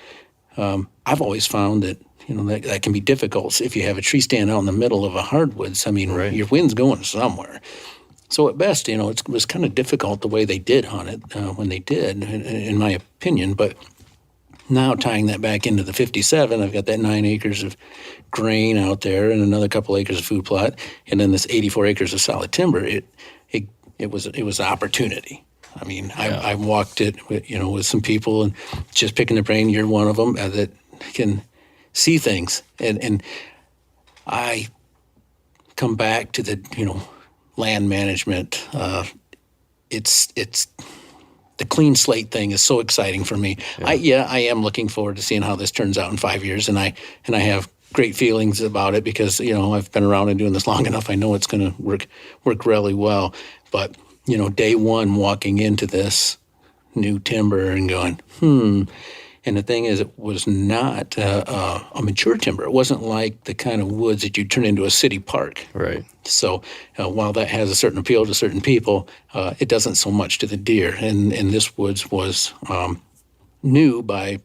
I've always found that that can be difficult if you have a tree stand out in the middle of a hardwoods. I mean, your wind's going somewhere. So at best, it was kind of difficult the way they did hunt it when they did, in my opinion. But now tying that back into the 57, I've got that 9 acres of grain out there and another couple acres of food plot, and then this 84 acres of solid timber. It was an opportunity. I mean, I walked it with some people and just picking their brain. You're one of them that can see things, and I come back to the land management. It's the clean slate thing is so exciting for me. Yeah. I am looking forward to seeing how this turns out in 5 years, and I have great feelings about it because I've been around and doing this long enough. I know it's going to work really well. But day one walking into this new timber and going, And the thing is, it was not a mature timber. It wasn't like the kind of woods that you turn into a city park. Right. So while that has a certain appeal to certain people, it doesn't so much to the deer. And this woods was new by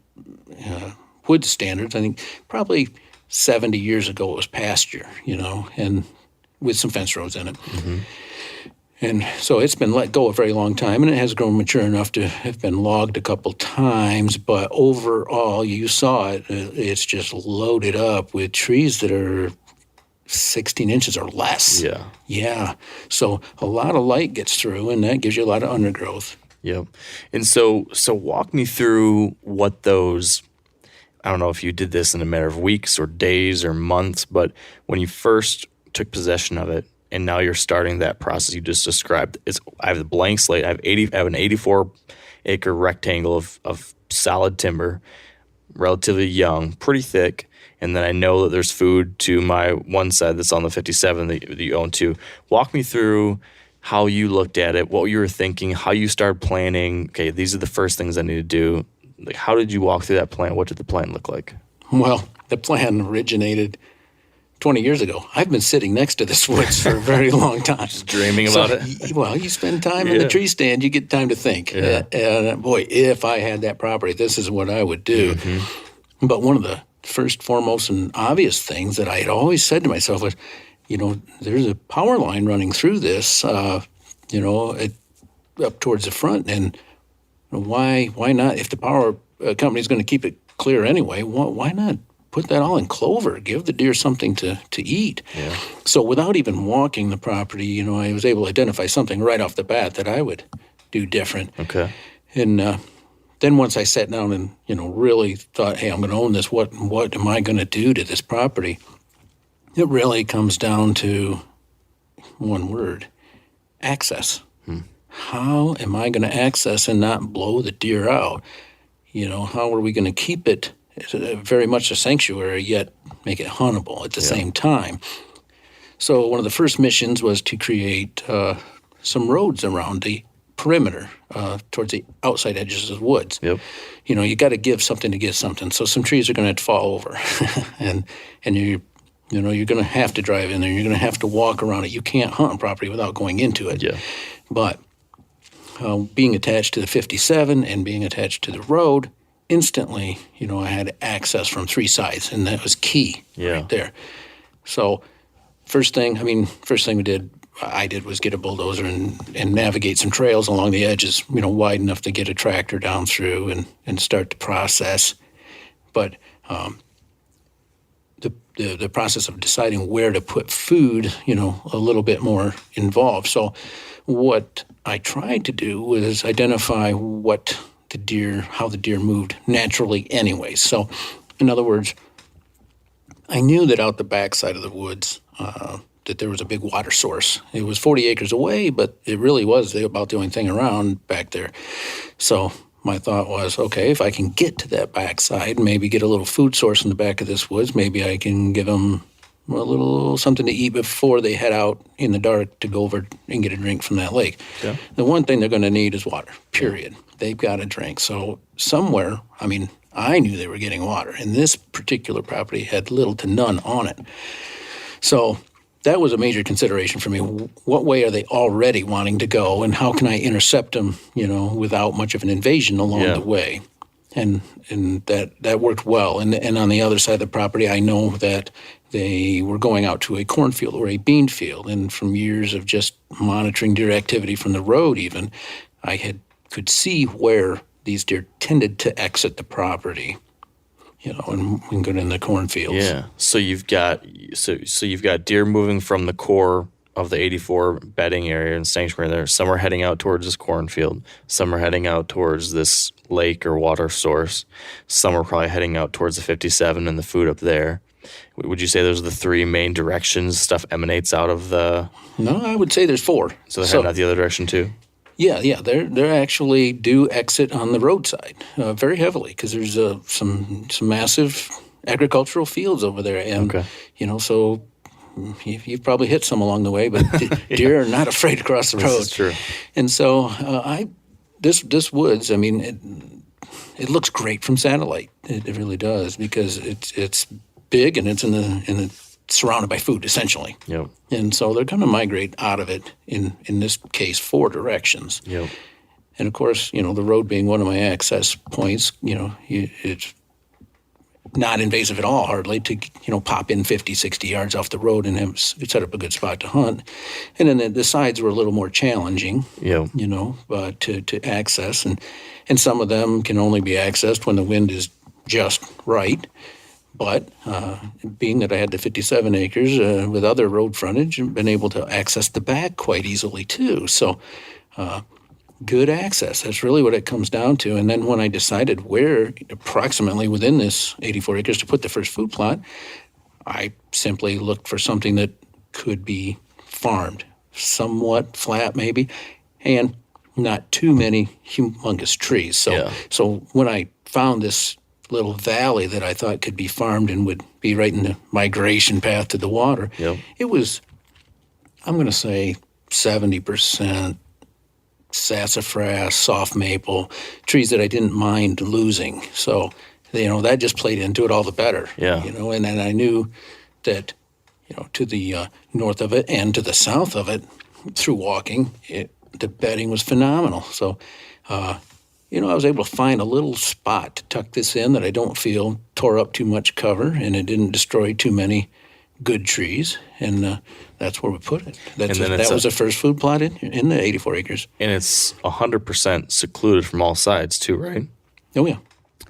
wood standards. I think probably 70 years ago it was pasture, and with some fence rows in it. Mm-hmm. And so it's been let go a very long time, and it has grown mature enough to have been logged a couple times. But overall, you saw it, it's just loaded up with trees that are 16 inches or less. Yeah. Yeah. So a lot of light gets through, and that gives you a lot of undergrowth. Yep. And so walk me through what those, I don't know if you did this in a matter of weeks or days or months, but when you first took possession of it, and now you're starting that process you just described. I have the blank slate. I have an 84-acre rectangle of solid timber, relatively young, pretty thick, and then I know that there's food to my one side that's on the 57 that you own too. Walk me through how you looked at it, what you were thinking, how you started planning. Okay, these are the first things I need to do. Like, how did you walk through that plan? What did the plan look like? Well, the plan originated 20 years ago. I've been sitting next to this woods for a very long time. Just dreaming about it? Well, you spend time in the tree stand, you get time to think. Yeah. And boy, if I had that property, this is what I would do. Mm-hmm. But one of the first, foremost, and obvious things that I had always said to myself was, there's a power line running through this, up towards the front. And why not? If the power company is going to keep it clear anyway, why not put that all in clover, give the deer something to eat. Yeah. So without even walking the property, I was able to identify something right off the bat that I would do different. Okay. And then once I sat down and, really thought, hey, I'm going to own this, what am I going to do to this property? It really comes down to one word, access. How am I going to access and not blow the deer out? How are we going to keep it very much a sanctuary, yet make it huntable at the same time? So one of the first missions was to create some roads around the perimeter towards the outside edges of the woods. Yep. You got to give something to get something. So some trees are going to have to fall over, and you're going to have to drive in there. You're going to have to walk around it. You can't hunt a property without going into it. Yeah. But being attached to the 57 and being attached to the road, instantly, I had access from three sides, and that was key right there. So first thing I did was get a bulldozer and navigate some trails along the edges, wide enough to get a tractor down through and start the process. But the process of deciding where to put food, a little bit more involved. So what I tried to do was identify how the deer moved naturally anyway. So in other words, I knew that out the backside of the woods, that there was a big water source. It was 40 acres away, but it really was about the only thing around back there. So my thought was, okay, if I can get to that backside, maybe get a little food source in the back of this woods, maybe I can give them a little something to eat before they head out in the dark to go over and get a drink from that lake. Yeah. The one thing they're going to need is water, period. They've got to drink. So somewhere, I mean, I knew they were getting water, and this particular property had little to none on it. So that was a major consideration for me. What way are they already wanting to go, and how can I intercept them, without much of an invasion along the way? And that worked well. And on the other side of the property, I know that they were going out to a cornfield or a bean field. And from years of just monitoring deer activity from the road even, I could see where these deer tended to exit the property, and go in the cornfields. Yeah. So you've got deer moving from the core of the 84 bedding area and sanctuary there. Some are heading out towards this cornfield. Some are heading out towards this lake or water source. Some are probably heading out towards the 57 and the food up there. Would you say those are the three main directions stuff emanates out of the... No, I would say there's four. So they're heading out the other direction too? Yeah, they're actually do exit on the roadside very heavily because there's some massive agricultural fields over there, and so you've probably hit some along the way, but deer are not afraid to cross the road. This is true. And so this woods, I mean, it looks great from satellite. It really does because it's big and it's in the surrounded by food, essentially. Yep. And so they're going to migrate out of it, in this case, 4 directions. Yep. And, of course, the road being one of my access points, it's not invasive at all, hardly, to, pop in 50, 60 yards off the road and set up a good spot to hunt. And then the sides were a little more challenging, but to access. And some of them can only be accessed when the wind is just right. But being that I had the 57 acres with other road frontage, I've been able to access the back quite easily too. So good access, that's really what it comes down to. And then when I decided where approximately within this 84 acres to put the first food plot, I simply looked for something that could be farmed, somewhat flat maybe, and not too many humongous trees. So when I found this little valley that I thought could be farmed and would be right in the migration path to the water, it was, I'm going to say, 70% sassafras, soft maple, trees that I didn't mind losing. So, that just played into it all the better. Yeah. And then I knew that, to the north of it and to the south of it, through walking, the bedding was phenomenal. So, I was able to find a little spot to tuck this in that I don't feel tore up too much cover, and it didn't destroy too many good trees, and that's where we put it. That was the first food plot in the 84 acres. And it's 100% secluded from all sides too, right? Oh, yeah.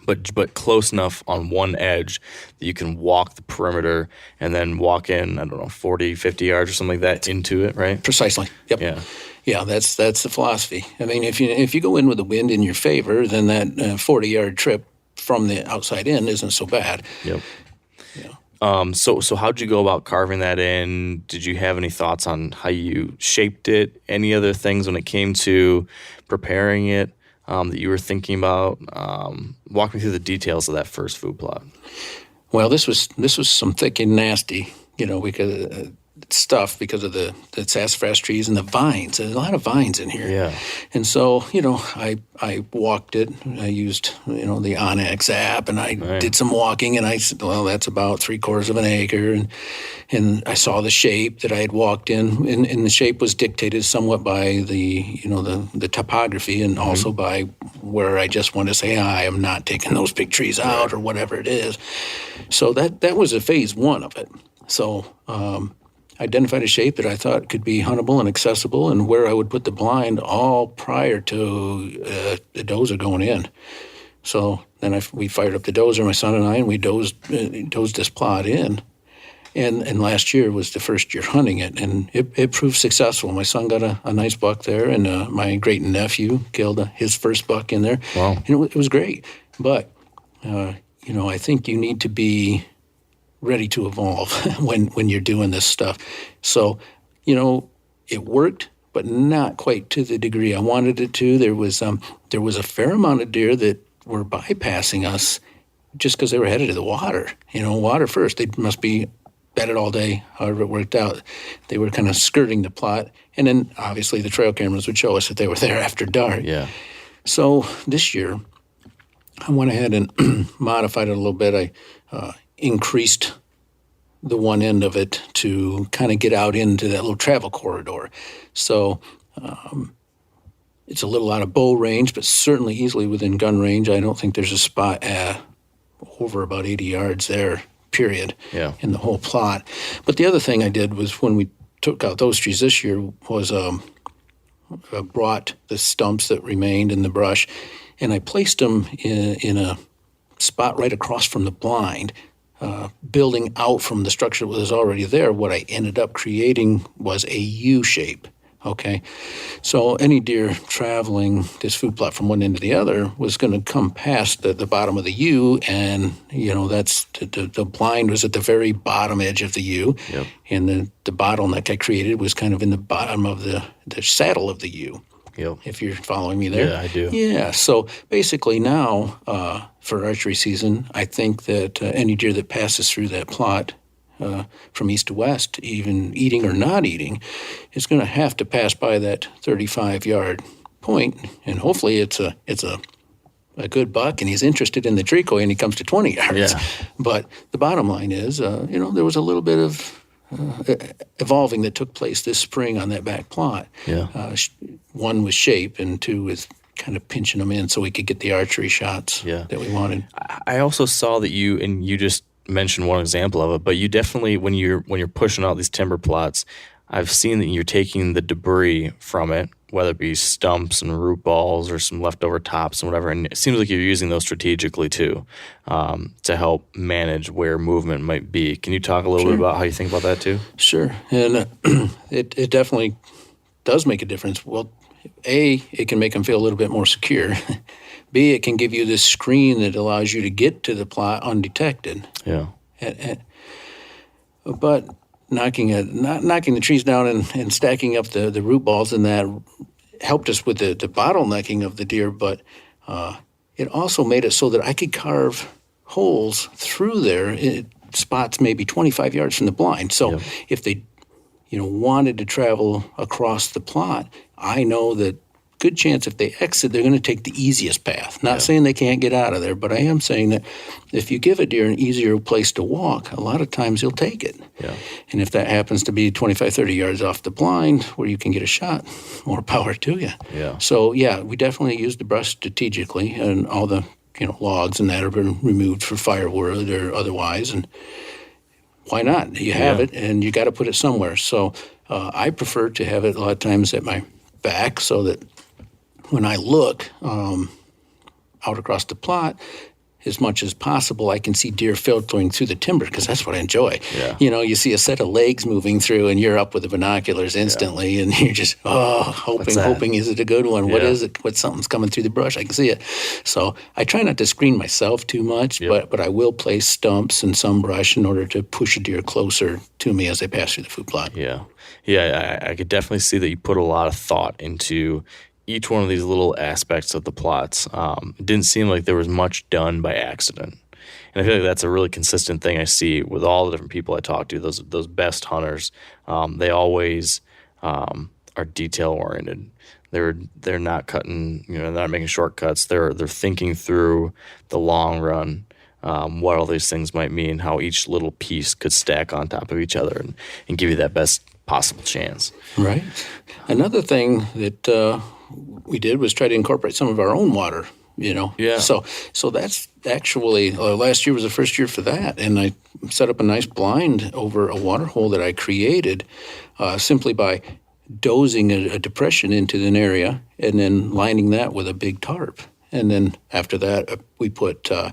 But close enough on one edge that you can walk the perimeter and then walk in, 40, 50 yards or something like that into it, right? Precisely. Yep. Yeah. Yeah, that's the philosophy. I mean, if you go in with the wind in your favor, then that 40-yard trip from the outside in isn't so bad. Yep. Yeah. So how'd you go about carving that in? Did you have any thoughts on how you shaped it? Any other things when it came to preparing it that you were thinking about? Walk me through the details of that first food plot. Well, this was some thick and nasty, because of the sassafras trees and the vines. There's a lot of vines in here. Yeah. And so, I walked it. I used, the Onyx app, and I did some walking, and I said, well, that's about 3/4 of an acre. And I saw the shape that I had walked in, and the shape was dictated somewhat by the topography and also by where I just wanted to say, I am not taking those big trees out or whatever it is. So that was a phase 1 of it. So identified a shape that I thought could be huntable and accessible, and where I would put the blind all prior to the dozer going in. So then we fired up the dozer, my son and I, and we dozed this plot in. And last year was the first year hunting it, and it proved successful. My son got a nice buck there, and my great-nephew killed his first buck in there. Wow. And it was great. But, I think you need to be ready to evolve when you're doing this stuff. So, you know, it worked, but not quite to the degree I wanted it to. There was a fair amount of deer that were bypassing us just because they were headed to the water. You know, water first. They must be bedded all day, however it worked out. They were kind of skirting the plot. And then, obviously, the trail cameras would show us that they were there after dark. Yeah. So this year, I went ahead and modified it a little bit. I increased the one end of it to kind of get out into that little travel corridor. So it's a little out of bow range, but certainly easily within gun range. I don't think there's a spot over about 80 yards there, period, in the whole plot. But the other thing I did was when we took out those trees this year was brought the stumps that remained in the brush, and I placed them in a spot right across from the blind, building out from the structure that was already there. What I ended up creating was a U shape. Okay, so any deer traveling this food plot from one end to the other was going to come past the bottom of the U, and you know that's the blind was at the very bottom edge of the U, and the bottleneck I created was kind of in the bottom of the saddle of the U. Yep. If you're following me there. Yeah, I do. Yeah, so basically now for archery season, I think that any deer that passes through that plot from east to west, even eating or not eating, is going to have to pass by that 35-yard point, and hopefully it's a good buck, and he's interested in the decoy, and he comes to 20 yards. Yeah. But the bottom line is, there was a little bit of evolving that took place this spring on that back plot. Yeah. One was shape, and two was kind of pinching them in so we could get the archery shots that we wanted. I also saw that you just mentioned one example of it, but you definitely, when you're pushing out these timber plots, I've seen that you're taking the debris from it, whether it be stumps and root balls or some leftover tops and whatever, and it seems like you're using those strategically too, to help manage where movement might be. Can you talk a little bit about how you think about that too? Sure, and it definitely does make a difference. Well, A, it can make them feel a little bit more secure. B, it can give you this screen that allows you to get to the plot undetected. Yeah. But knocking the trees down and stacking up the root balls, and that helped us with the bottlenecking of the deer, but it also made it so that I could carve holes through there in spots maybe 25 yards from the blind. So if they wanted to travel across the plot, I know that good chance if they exit, they're going to take the easiest path. Not saying they can't get out of there, but I am saying that if you give a deer an easier place to walk, a lot of times he'll take it. Yeah. And if that happens to be 25, 30 yards off the blind where you can get a shot, more power to you. Yeah. So, we definitely use the brush strategically, and all the logs and that have been removed for firewood or otherwise, and why not? You have it, and you got to put it somewhere. So I prefer to have it a lot of times at my back so that when I look out across the plot, as much as possible, I can see deer filtering through the timber, because that's what I enjoy. Yeah. You see a set of legs moving through, and you're up with the binoculars instantly, and you're just, hoping, is it a good one? What is it? What something's coming through the brush? I can see it. So I try not to screen myself too much, but I will place stumps and some brush in order to push a deer closer to me as they pass through the food plot. Yeah. Yeah, I could definitely see that you put a lot of thought into each one of these little aspects of the plots. It didn't seem like there was much done by accident. And I feel like that's a really consistent thing I see with all the different people I talk to, those best hunters. They always are detail-oriented. They're not cutting, they're not making shortcuts. They're thinking through the long run, what all these things might mean, how each little piece could stack on top of each other and give you that best possible chance. Right. Another thing that we did was try to incorporate some of our own water, Yeah. So that's actually, last year was the first year for that, and I set up a nice blind over a water hole that I created simply by dozing a depression into an area and then lining that with a big tarp. And then after that, we put a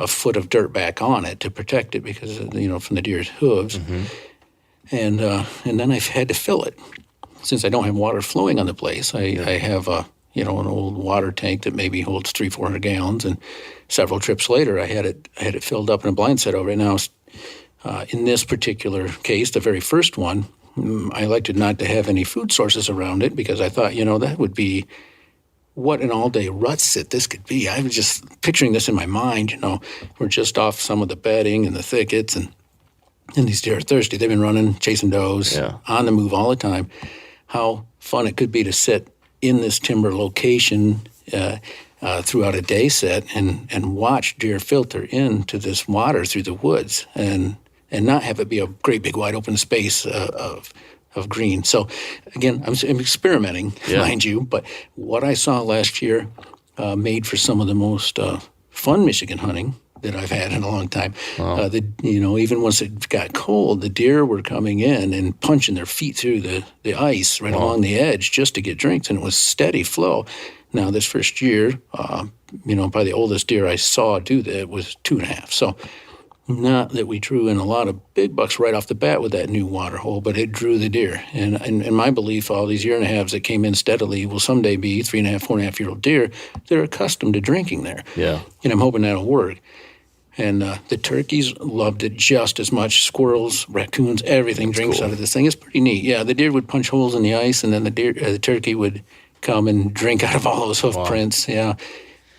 foot of dirt back on it to protect it because, from the deer's hooves. Mm-hmm. And then I've had to fill it. Since I don't have water flowing on the place, I have an old water tank that maybe holds 300-400 gallons. And several trips later, I had it filled up in a blind set over it. Now in this particular case, the very first one, I elected not to have any food sources around it because I thought, that would be what an all-day rut sit this could be. I was just picturing this in my mind, We're just off some of the bedding and the thickets, and these deer are thirsty. They've been running, chasing does, on the move all the time. How fun it could be to sit in this timber location throughout a day set and watch deer filter into this water through the woods and not have it be a great big wide open space of green. So again, I'm experimenting, mind you, but what I saw last year made for some of the most fun Michigan hunting that I've had in a long time. Wow. Even once it got cold, the deer were coming in and punching their feet through the ice right along the edge just to get drinks, and it was steady flow. Now, this first year, probably the oldest deer I saw do that was 2.5. So not that we drew in a lot of big bucks right off the bat with that new water hole, but it drew the deer. And in my belief, all these 1.5s that came in steadily will someday be 3.5, 4.5-year-old deer. They're accustomed to drinking there. Yeah. And I'm hoping that'll work. And the turkeys loved it just as much. Squirrels, raccoons, everything drinks out of this thing. It's pretty neat. Yeah, the deer would punch holes in the ice, and then the turkey would come and drink out of all those hoof prints. Yeah,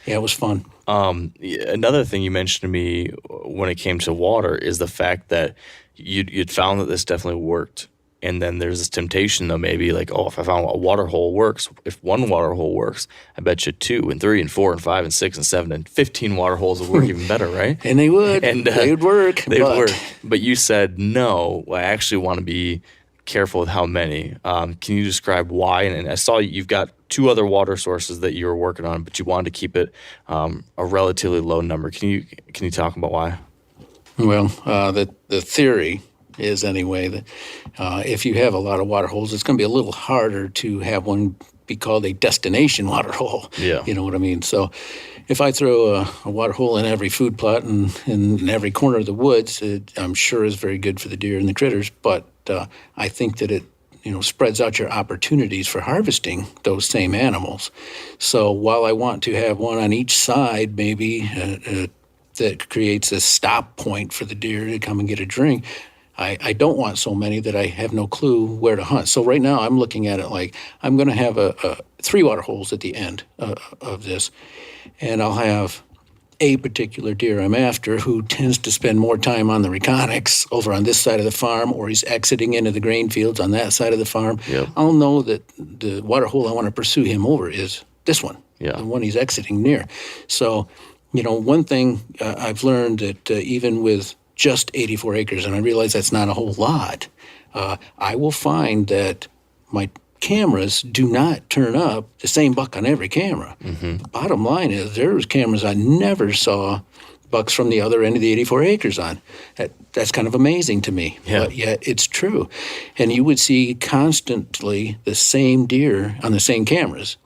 it was fun. Another thing you mentioned to me when it came to water is the fact that you'd found that this definitely worked. And then there's this temptation, though, maybe like, if I found a water hole works, if one water hole works, I bet you 2 and 3 and 4 and 5 and 6 and 7 and 15 water holes would work even better, right? And they would. And they would work. They would work. But you said, no, I actually want to be careful with how many. Can you describe why? And I saw you've got 2 other water sources that you were working on, but you wanted to keep it a relatively low number. Can you talk about why? Well, the theory is anyway that if you have a lot of water holes, it's going to be a little harder to have one be called a destination water hole. Yeah. You know what I mean? So if I throw a water hole in every food plot and in every corner of the woods, it, I'm sure is very good for the deer and the critters, but I think that it spreads out your opportunities for harvesting those same animals. So while I want to have one on each side, maybe that creates a stop point for the deer to come and get a drink, I don't want so many that I have no clue where to hunt. So right now I'm looking at it like I'm going to have 3 water holes at the end of this, and I'll have a particular deer I'm after who tends to spend more time on the reconics over on this side of the farm, or he's exiting into the grain fields on that side of the farm. Yep. I'll know that the water hole I want to pursue him over is this one, the one he's exiting near. So, one thing I've learned that even with just 84 acres, and I realize that's not a whole lot, I will find that my cameras do not turn up the same buck on every camera. Mm-hmm. The bottom line is there's cameras I never saw bucks from the other end of the 84 acres on. That's kind of amazing to me, but yet it's true. And you would see constantly the same deer on the same cameras,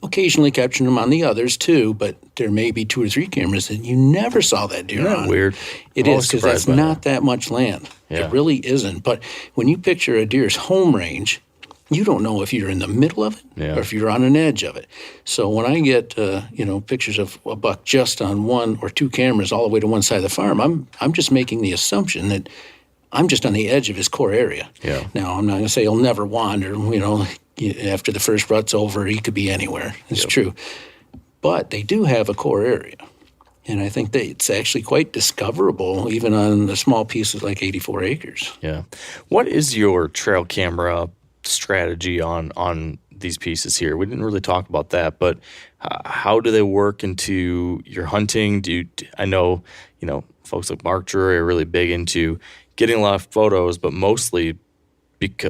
occasionally capturing them on the others too, but there may be 2 or 3 cameras that you never saw that deer on. Weird. It is, because that's not that much land. Yeah. It really isn't. But when you picture a deer's home range, you don't know if you're in the middle of it or if you're on an edge of it. So when I get pictures of a buck just on 1 or 2 cameras all the way to one side of the farm, I'm just making the assumption that I'm just on the edge of his core area. Yeah. Now, I'm not going to say he'll never wander. After the first rut's over, he could be anywhere. It's true. But they do have a core area. And I think that it's actually quite discoverable even on the small pieces like 84 acres. Yeah. What is your trail camera strategy on these pieces here? We didn't really talk about that, but how do they work into your hunting? I know, folks like Mark Drury are really big into getting a lot of photos, but mostly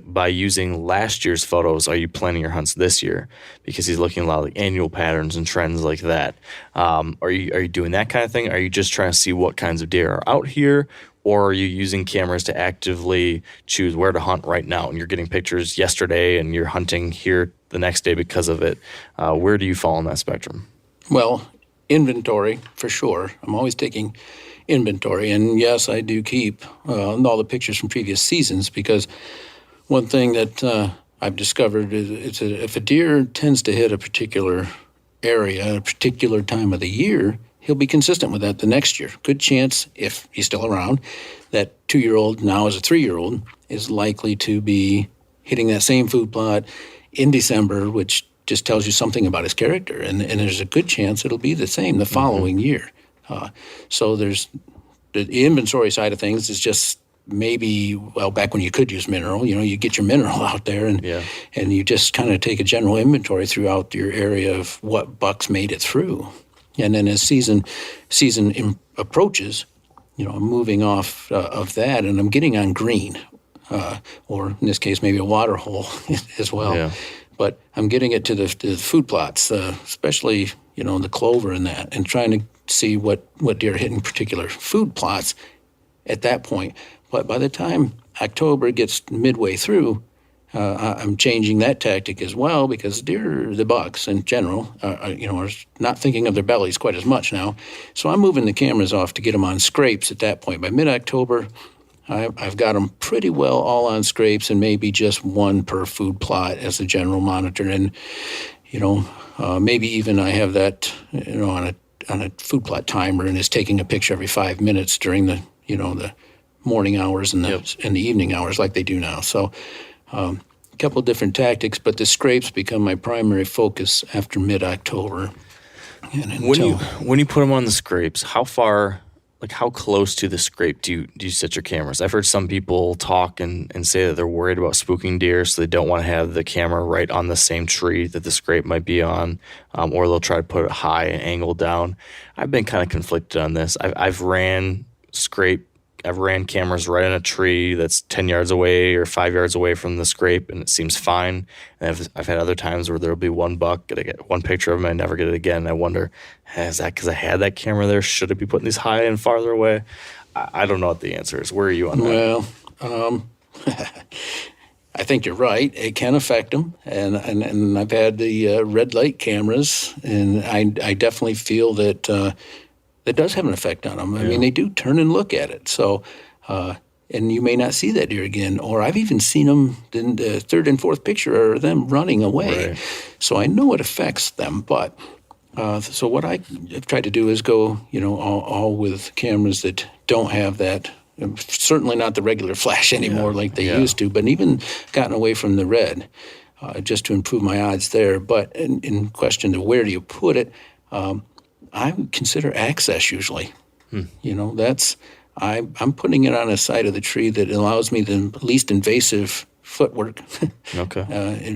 by using last year's photos, are you planning your hunts this year? Because he's looking at a lot of like annual patterns and trends like that. Are you doing that kind of thing? Are you just trying to see what kinds of deer are out here? Or are you using cameras to actively choose where to hunt right now? And you're getting pictures yesterday and you're hunting here the next day because of it. Where do you fall on that spectrum? Well, inventory, for sure. I'm always taking inventory. And yes, I do keep all the pictures from previous seasons, because one thing that I've discovered is if a deer tends to hit a particular area at a particular time of the year, he'll be consistent with that the next year. Good chance, if he's still around, that 2-year-old now as a 3-year-old is likely to be hitting that same food plot in December, which just tells you something about his character. And there's a good chance it'll be the same the following year. So there's the inventory side of things is just maybe, well, back when you could use mineral, you get your mineral out there and you just kind of take a general inventory throughout your area of what bucks made it through. And then as season approaches, I'm moving off of that and I'm getting on green, or in this case, maybe a water hole as well. Yeah. But I'm getting it to the food plots, especially, the clover and that, and trying to see what deer are hitting particular food plots at that point. But by the time October gets midway through, I'm changing that tactic as well because deer, the bucks in general, are not thinking of their bellies quite as much now. So I'm moving the cameras off to get them on scrapes at that point. By mid-October, I've got them pretty well all on scrapes and maybe just one per food plot as a general monitor. And, maybe even I have that, on a food plot timer and is taking a picture every 5 minutes during the morning hours and the evening hours like they do now. So a couple of different tactics, but the scrapes become my primary focus after mid-October. When you put them on the scrapes, how far, how close to the scrape do you set your cameras? I've heard some people talk and say that they're worried about spooking deer, so they don't want to have the camera right on the same tree that the scrape might be on, or they'll try to put it high and angled down. I've been kind of conflicted on this. I've ran cameras right on a tree that's 10 yards away or 5 yards away from the scrape, and it seems fine. And I've had other times where there'll be one buck, and I get one picture of him, and I never get it again. I wonder, is that because I had that camera there? Should I be putting these high and farther away? I don't know what the answer is. Where are you on that? Well, I think you're right. It can affect them, and I've had the red light cameras, and I definitely feel that that does have an effect on them. I mean, they do turn and look at it. So, and you may not see that deer again. Or I've even seen them in the third and fourth picture are them running away. Right. So I know it affects them. But so what I have tried to do is go, all with cameras that don't have that. Certainly not the regular flash anymore like they used to, but even gotten away from the red just to improve my odds there. But in question to where do you put it, I would consider access usually. I'm putting it on a side of the tree that allows me the least invasive footwork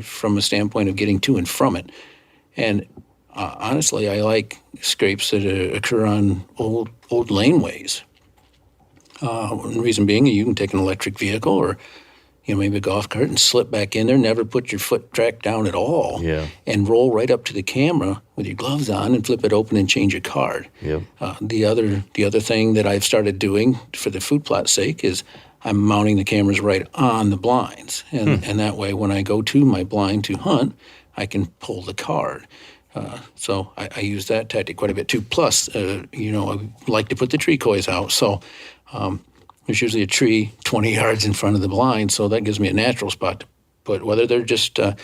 from a standpoint of getting to and from it. And honestly, I like scrapes that occur on old laneways. The reason being, you can take an electric vehicle or maybe a golf cart and slip back in there, never put your foot track down at all, and roll right up to the camera with your gloves on and flip it open and change your card. Yep. The other thing that I've started doing for the food plot's sake is I'm mounting the cameras right on the blinds, and that way when I go to my blind to hunt, I can pull the card. So I use that tactic quite a bit too. Plus, I like to put the tree coys out, so there's usually a tree 20 yards in front of the blind, so that gives me a natural spot to put, whether they're just up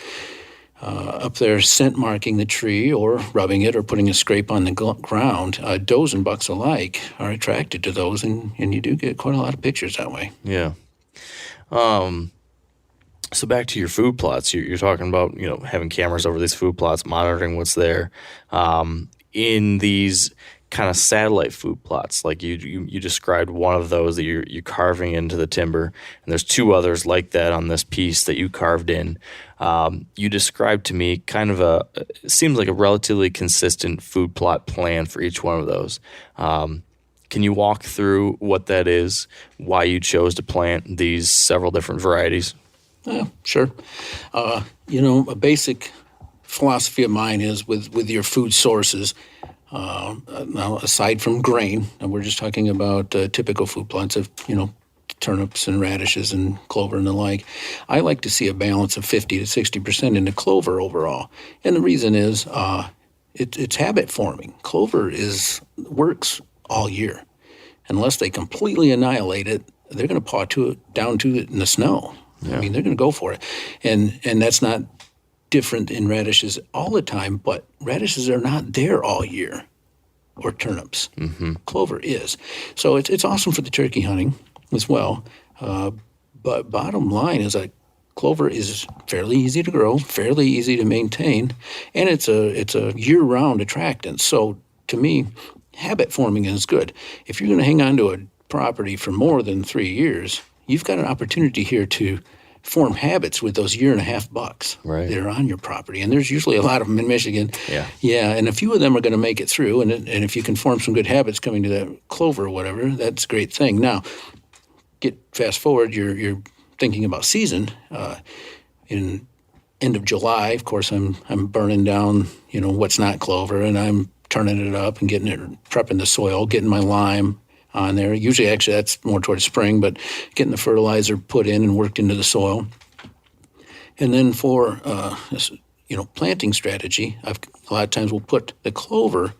there scent marking the tree or rubbing it or putting a scrape on the ground. Does and bucks alike are attracted to those, and you do get quite a lot of pictures that way. Yeah. So back to your food plots, you're talking about, having cameras over these food plots, monitoring what's there. In these kind of satellite food plots, like you described one of those that you're carving into the timber, and there's two others like that on this piece that you carved in. You described to me kind of it seems like a relatively consistent food plot plan for each one of those. Can you walk through what that is, why you chose to plant these several different varieties? Yeah, sure. A basic philosophy of mine is with your food sources. Now, aside from grain, and we're just talking about typical food plots of, turnips and radishes and clover and the like, I like to see a balance of 50 to 60% into clover overall. And the reason is it's habit forming. Clover works all year. Unless they completely annihilate it, they're going to paw down to it in the snow. Yeah. I mean, they're going to go for it. And that's not different in radishes all the time, but radishes are not there all year. or turnips. Clover is. So it's awesome for the turkey hunting as well. But bottom line is that clover is fairly easy to grow, fairly easy to maintain, and it's a year-round attractant. So to me, habit forming is good. If you're going to hang on to a property for more than 3 years, you've got an opportunity here to form habits with those 1.5 bucks that are on your property. And there's usually a lot of them in Michigan. Yeah, and a few of them are going to make it through. And if you can form some good habits coming to that clover or whatever, that's a great thing. Now, fast forward, you're thinking about season. In end of July, of course, I'm burning down, what's not clover, and I'm turning it up and getting it, prepping the soil, getting my lime on there. Usually, actually, that's more towards spring, but getting the fertilizer put in and worked into the soil. And then for planting strategy, a lot of times we'll put the clover.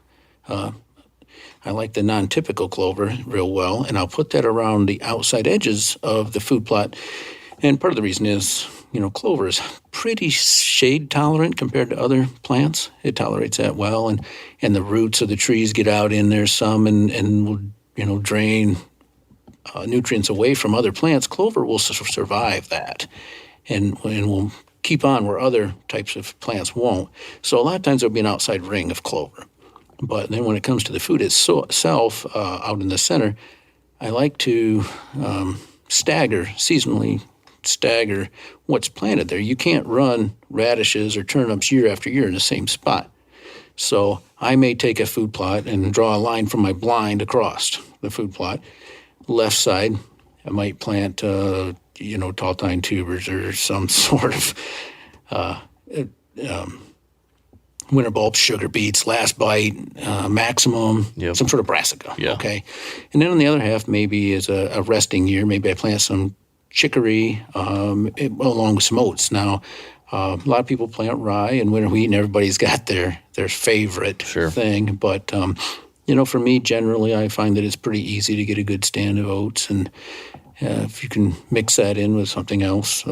I like the non-typical clover real well, and I'll put that around the outside edges of the food plot. And part of the reason is, clover is pretty shade tolerant compared to other plants. It tolerates that well, and the roots of the trees get out in there some and will drain nutrients away from other plants. Clover will survive that and will keep on where other types of plants won't. So a lot of times there'll be an outside ring of clover. But then when it comes to the food itself, out in the center, I like to seasonally stagger what's planted there. You can't run radishes or turnips year after year in the same spot. So I may take a food plot and draw a line from my blind across the food plot. Left side, I might plant, tall tine tubers or some sort of winter bulb, sugar beets, last bite, maximum, some sort of brassica. Okay, and then on the other half, maybe is a resting year. Maybe I plant some chicory along with some oats. Now, a lot of people plant rye and winter wheat, and everybody's got their favorite thing. But for me, generally, I find that it's pretty easy to get a good stand of oats, and if you can mix that in with something else,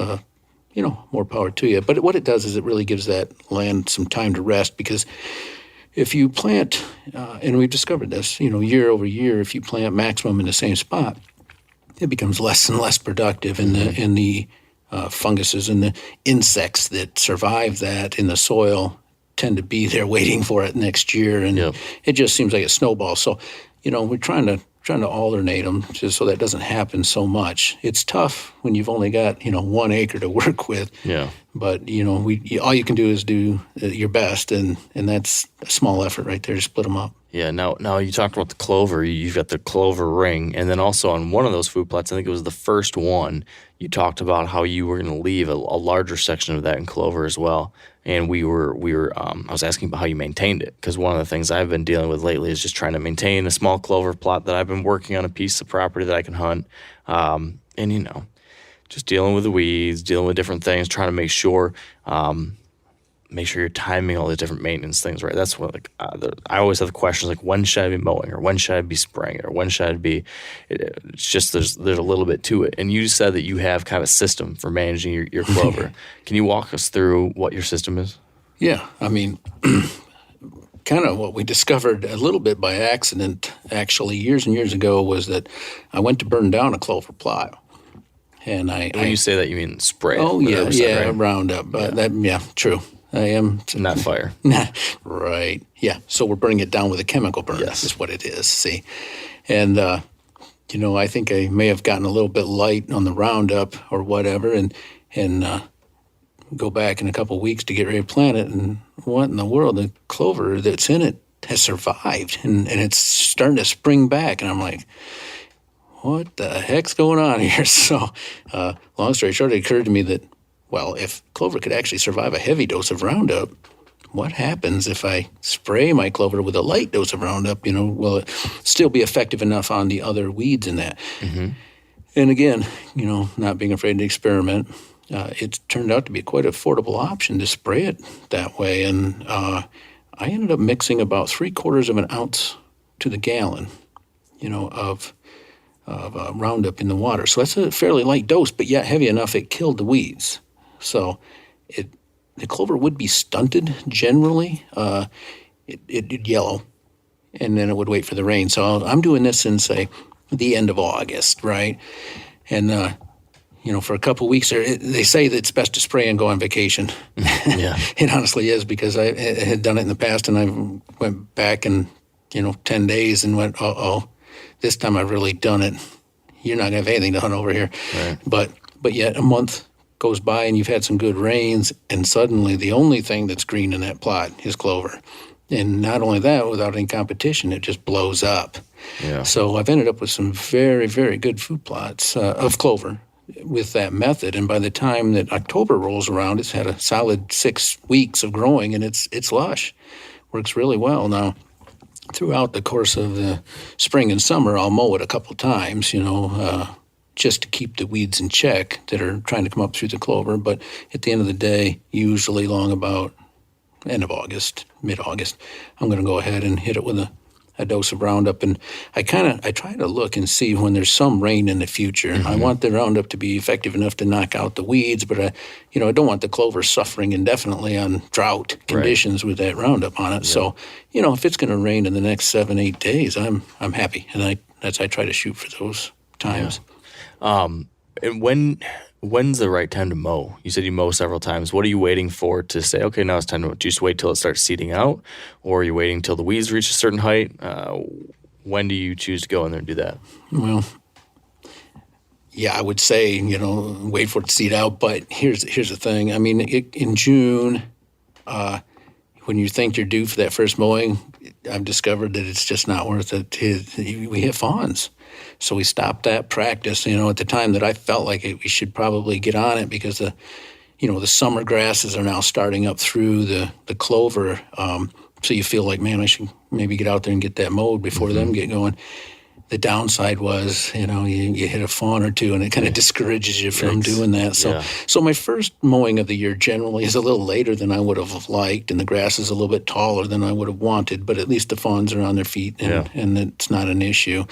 more power to you. But what it does is it really gives that land some time to rest, because if you plant, and we've discovered this, year over year, if you plant maximum in the same spot, it becomes less and less productive, and the funguses and the insects that survive that in the soil tend to be there waiting for it next year, and it just seems like a snowball. So, we're trying to alternate them just so that doesn't happen so much. It's tough when you've only got 1 acre to work with. But all you can do is do your best, and that's a small effort right there to split them up. Now you talked about the clover. You've got the clover ring, and then also on one of those food plots, I think it was the first one, you talked about how you were going to leave a larger section of that in clover as well. And we were I was asking about how you maintained it, because one of the things I've been dealing with lately is just trying to maintain a small clover plot that I've been working on, a piece of property that I can hunt, and just dealing with the weeds, dealing with different things, trying to make sure you're timing all the different maintenance things right. That's what I always have the questions like, when should I be mowing, or when should I be spraying, or when should I be? It's just there's a little bit to it. And you said that you have kind of a system for managing your clover. Can you walk us through what your system is? Yeah, I mean, kind of what we discovered a little bit by accident, actually, years and years ago, was that I went to burn down a clover plot. And when you say that, you mean spray? Oh, yeah, right? Roundup. True. I am. Not fire. Right. Yeah. So we're burning it down with a chemical burn. Yes. Is what it is. See? And, I think I may have gotten a little bit light on the Roundup or whatever, and go back in a couple of weeks to get ready to plant it. And what in the world? The clover that's in it has survived, and it's starting to spring back. And I'm like, what the heck's going on here? So long story short, it occurred to me that, well, if clover could actually survive a heavy dose of Roundup, what happens if I spray my clover with a light dose of Roundup? Will it still be effective enough on the other weeds in that? Mm-hmm. And again, not being afraid to experiment, it turned out to be quite an affordable option to spray it that way. And I ended up mixing about 3/4 ounce to the gallon, of Roundup in the water. So that's a fairly light dose, but yet heavy enough it killed the weeds. So the clover would be stunted generally. It'd yellow, and then it would wait for the rain. So I'm doing this in, say, the end of August, right? And, for a couple of weeks there, they say that it's best to spray and go on vacation. Yeah. It honestly is, because I had done it in the past, and I went back in, 10 days and went, this time I've really done it. You're not going to have anything to hunt over here. Right. But yet a month goes by and you've had some good rains, and suddenly the only thing that's green in that plot is clover. And not only that, without any competition, it just blows up. Yeah. So I've ended up with some very, very good food plots of clover with that method. And by the time that October rolls around, it's had a solid 6 weeks of growing, and it's lush. Works really well. Now, throughout the course of the spring and summer, I'll mow it a couple times, just to keep the weeds in check that are trying to come up through the clover. But at the end of the day, usually long about end of August, mid-August, I'm going to go ahead and hit it with a dose of Roundup. And I try to look and see when there's some rain in the future. I want the Roundup to be effective enough to knock out the weeds, but I don't want the clover suffering indefinitely on drought conditions with that Roundup on it. Yeah. So, if it's going to rain in the next 7-8 days, I'm happy. And I try to shoot for those times. Yeah. And when's the right time to mow? You said you mow several times. What are you waiting for to say, okay, now it's time to mow? Do you just wait till it starts seeding out, or are you waiting till the weeds reach a certain height? When do you choose to go in there and do that? Well, yeah, I would say, wait for it to seed out. But here's the thing. I mean, in June, when you think you're due for that first mowing, I've discovered that it's just not worth it. We hit fawns. So we stopped that practice, at the time that I felt like we should probably get on it, because the summer grasses are now starting up through the clover. So you feel like, man, I should maybe get out there and get that mowed before them get going. The downside was, you hit a fawn or two, and it kind of discourages you from doing that. So my first mowing of the year generally is a little later than I would have liked, and the grass is a little bit taller than I would have wanted, but at least the fawns are on their feet, and it's not an issue.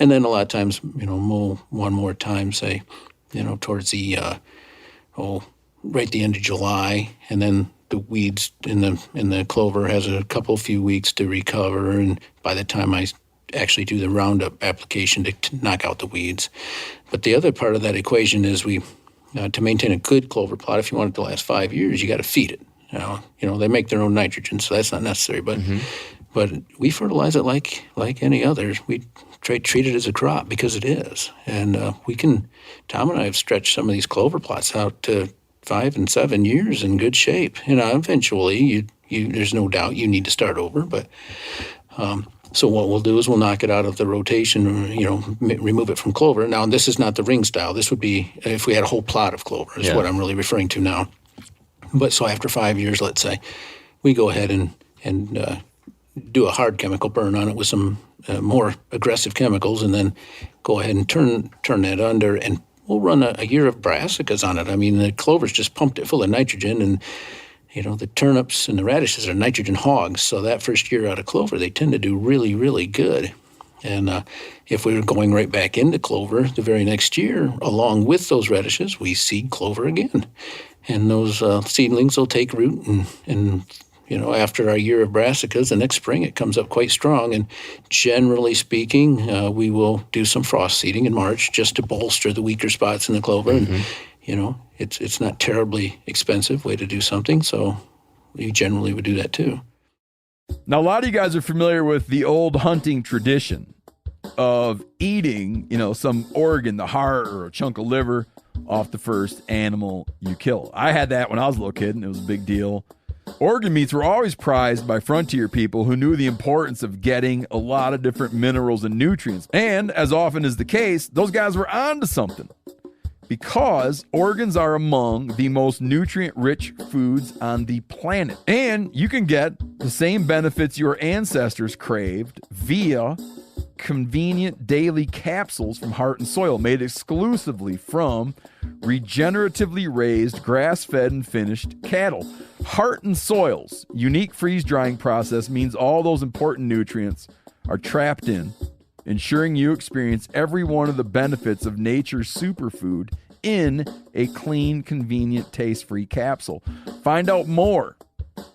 And then a lot of times, mow one more time, say, towards the, right the end of July, and then the weeds in the clover has a few weeks to recover, and by the time I actually do the Roundup application to knock out the weeds. But the other part of that equation is to maintain a good clover plot, if you want it to last 5 years, you got to feed it. They make their own nitrogen, so that's not necessary. But we fertilize it like any other. We treat it as a crop, because it is. And Tom and I have stretched some of these clover plots out to 5 and 7 years in good shape. Eventually, there's no doubt you need to start over. But so what we'll do is we'll knock it out of the rotation, remove it from clover. Now, this is not the ring style. This would be if we had a whole plot of clover, is what I'm really referring to now. But so after 5 years, let's say, we go ahead and do a hard chemical burn on it with some more aggressive chemicals, and then go ahead and turn that under, and we'll run a year of brassicas on it. I mean, the clover's just pumped it full of nitrogen, and the turnips and the radishes are nitrogen hogs. So that first year out of clover, they tend to do really, really good. And if we were going right back into clover the very next year, along with those radishes, we seed clover again. And those seedlings will take root, and after our year of brassicas, the next spring it comes up quite strong. And generally speaking, we will do some frost seeding in March just to bolster the weaker spots in the clover. And, it's not terribly expensive way to do something, so we generally would do that too. Now, a lot of you guys are familiar with the old hunting tradition of eating, some organ, the heart or a chunk of liver, off the first animal you kill. I had that when I was a little kid, and it was a big deal. Organ meats were always prized by frontier people who knew the importance of getting a lot of different minerals and nutrients. And as often is the case, those guys were onto something, because organs are among the most nutrient-rich foods on the planet. And you can get the same benefits your ancestors craved via convenient daily capsules from Heart and Soil, made exclusively from regeneratively raised, grass-fed, and finished cattle. Heart and Soil's unique freeze-drying process means all those important nutrients are trapped in, ensuring you experience every one of the benefits of nature's superfood in a clean, convenient, taste-free capsule. Find out more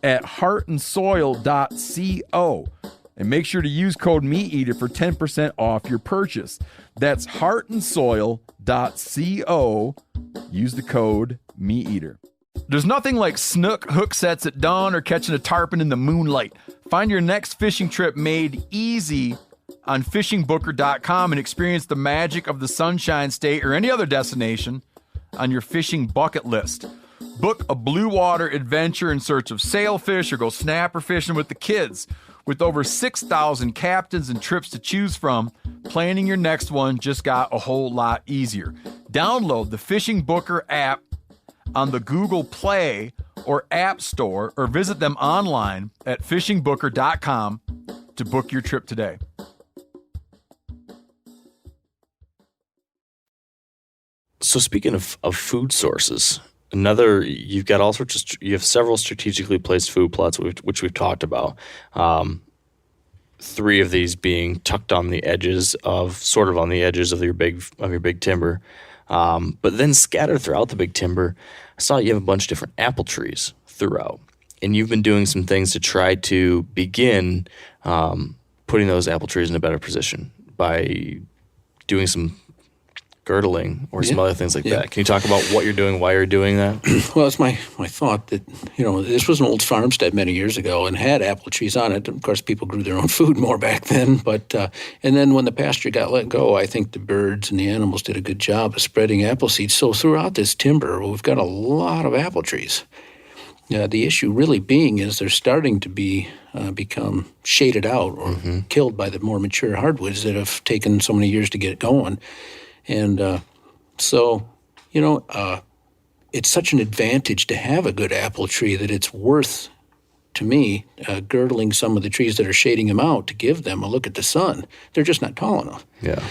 at heartandsoil.co. And make sure to use code MeatEater for 10% off your purchase. That's heartandsoil.co. Use the code MeatEater. There's nothing like snook hook sets at dawn or catching a tarpon in the moonlight. Find your next fishing trip made easy on fishingbooker.com and experience the magic of the Sunshine State or any other destination on your fishing bucket list. Book a blue water adventure in search of sailfish or go snapper fishing with the kids. With over 6,000 captains and trips to choose from, planning your next one just got a whole lot easier. Download the Fishing Booker app on the Google Play or App Store or visit them online at fishingbooker.com to book your trip today. So speaking of food sources, you've got all sorts of, you have several strategically placed food plots, which we've talked about. 3 of these being tucked on the edges of your big timber. But then scattered throughout the big timber, I saw you have a bunch of different apple trees throughout. And you've been doing some things to try to begin putting those apple trees in a better position by doing some girdling or some other things like that. Can you talk about what you're doing, why you're doing that? Well, it's my thought that, this was an old farmstead many years ago and had apple trees on it. Of course, people grew their own food more back then. But and then when the pasture got let go, I think the birds and the animals did a good job of spreading apple seeds. So throughout this timber, we've got a lot of apple trees. The issue really being is they're starting to become shaded out or killed by the more mature hardwoods that have taken so many years to get going. And it's such an advantage to have a good apple tree that it's worth, to me, girdling some of the trees that are shading them out to give them a look at the sun. They're just not tall enough. Yeah.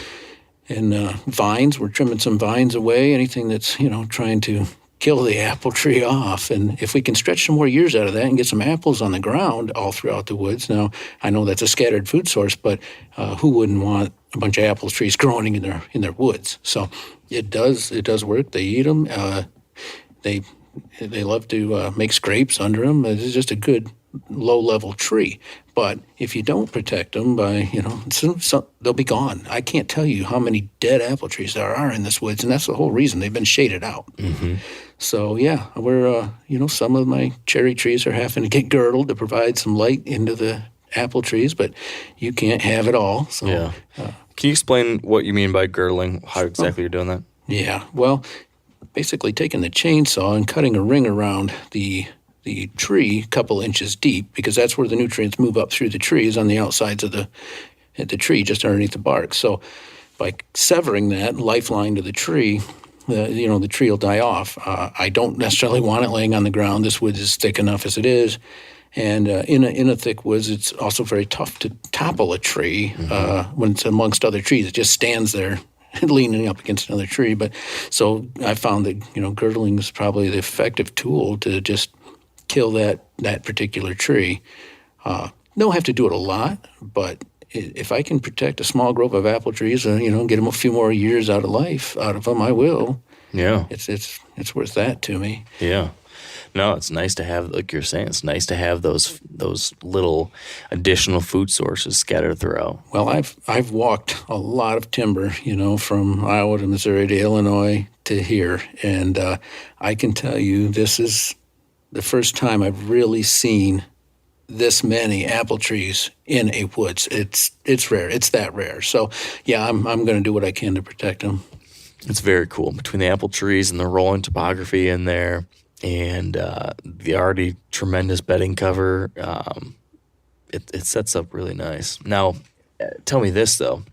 And vines, we're trimming some vines away, anything that's, trying to kill the apple tree off. And if we can stretch some more years out of that and get some apples on the ground all throughout the woods. Now, I know that's a scattered food source, but who wouldn't want a bunch of apple trees growing in their woods? So it does work. They eat them. They love to make scrapes under them. It's just a good low-level tree. But if you don't protect them by, they'll be gone. I can't tell you how many dead apple trees there are in this woods, and that's the whole reason they've been shaded out. Mm-hmm. So, we're, some of my cherry trees are having to get girdled to provide some light into the apple trees, but you can't have it all. So, yeah. Can you explain what you mean by girdling, how exactly you're doing that? Yeah, well, basically taking the chainsaw and cutting a ring around the tree a couple inches deep, because that's where the nutrients move up through the trees on the outsides of the tree, just underneath the bark. So by severing that lifeline to the tree, the tree will die off. I don't necessarily want it laying on the ground. This wood is thick enough as it is. And in a thick woods, it's also very tough to topple a tree when it's amongst other trees. It just stands there leaning up against another tree. But so I found that, girdling is probably the effective tool to just kill that particular tree. Don't have to do it a lot, but if I can protect a small grove of apple trees, get them a few more years out of them, I will. Yeah, it's worth that to me. Yeah. No, it's nice to have, like you're saying, it's nice to have those little additional food sources scattered throughout. Well, I've walked a lot of timber, from Iowa to Missouri to Illinois to here, and I can tell you this is the first time I've really seen this many apple trees in a woods. It's rare. It's that rare. So, yeah, I'm going to do what I can to protect them. It's very cool. Between the apple trees and the rolling topography in there, and the already tremendous bedding cover, it sets up really nice. Now, tell me this, though.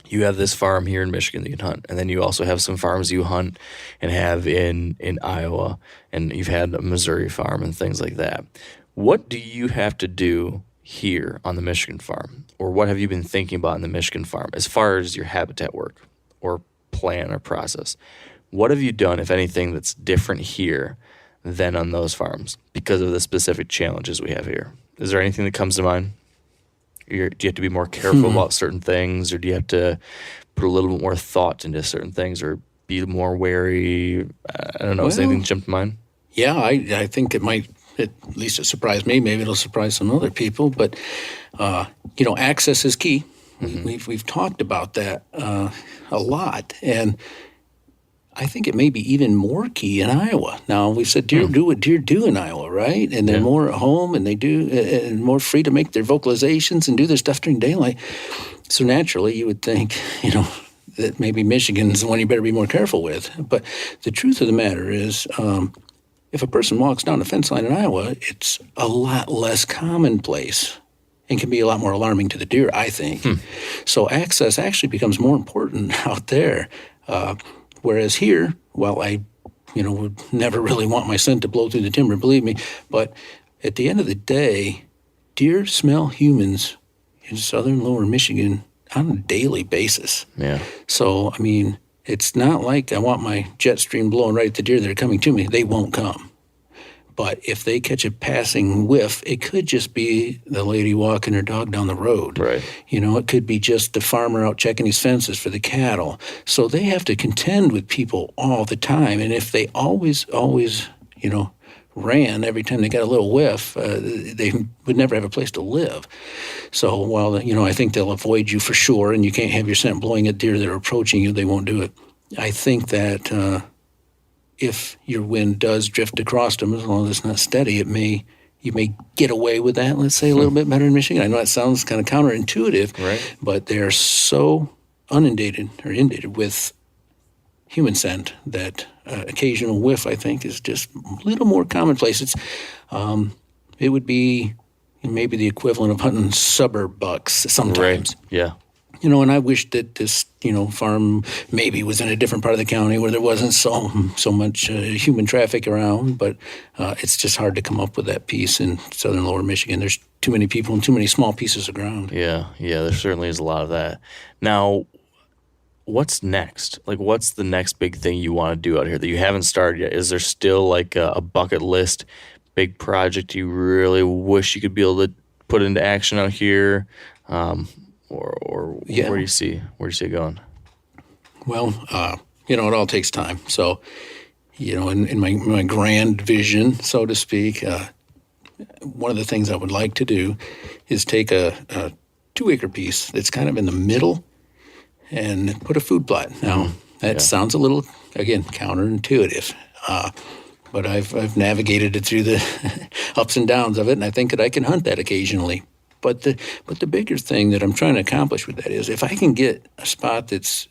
You have this farm here in Michigan that you can hunt, and then you also have some farms you hunt and have in Iowa, and you've had a Missouri farm and things like that. What do you have to do here on the Michigan farm, or what have you been thinking about in the Michigan farm as far as your habitat work or plan or process? What have you done, if anything, that's different here than on those farms because of the specific challenges we have here? Is there anything that comes to mind? Do you have to be more careful about certain things, or do you have to put a little bit more thought into certain things, or be more wary? I don't know. Does anything jump to mind? Yeah, I think it might at least it surprised me. Maybe it'll surprise some other people. But, access is key. Mm-hmm. We've talked about that a lot. And I think it may be even more key in Iowa. Now, we've said deer do what deer do in Iowa, right? And they're more at home, and they do and more free to make their vocalizations and do their stuff during daylight. So naturally, you would think, that maybe Michigan's the one you better be more careful with. But the truth of the matter is, if a person walks down the fence line in Iowa, it's a lot less commonplace and can be a lot more alarming to the deer, I think. So access actually becomes more important out there. Whereas here, well, I, would never really want my scent to blow through the timber, believe me. But at the end of the day, deer smell humans in southern lower Michigan on a daily basis. Yeah. So, it's not like I want my jet stream blowing right at the deer that are coming to me. They won't come. But if they catch a passing whiff, it could just be the lady walking her dog down the road. Right. It could be just the farmer out checking his fences for the cattle. So they have to contend with people all the time. And if they always, ran every time they got a little whiff, they would never have a place to live. So while, I think they'll avoid you for sure, and you can't have your scent blowing at deer that are approaching you, they won't do it. I think that if your wind does drift across them, as long as it's not steady, you may get away with that, let's say, a little bit better in Michigan. I know that sounds kind of counterintuitive, right, but they're so inundated with human scent that occasional whiff, I think, is just a little more commonplace. It would be maybe the equivalent of hunting suburb bucks sometimes. Right. Yeah. And I wish that this, farm maybe was in a different part of the county where there wasn't so much human traffic around, but it's just hard to come up with that piece in southern lower Michigan. There's too many people and too many small pieces of ground. Yeah, there certainly is a lot of that. Now, what's next? Like, what's the next big thing you want to do out here that you haven't started yet? Is there still like a bucket list, big project you really wish you could be able to put into action out here? Or where do you see it going? Well, it all takes time. So, in my grand vision, so to speak, one of the things I would like to do is take a 2-acre piece that's kind of in the middle and put a food plot. Now, that sounds a little, again, counterintuitive, but I've navigated it through the ups and downs of it, and I think that I can hunt that occasionally. But the bigger thing that I'm trying to accomplish with that is if I can get a spot that's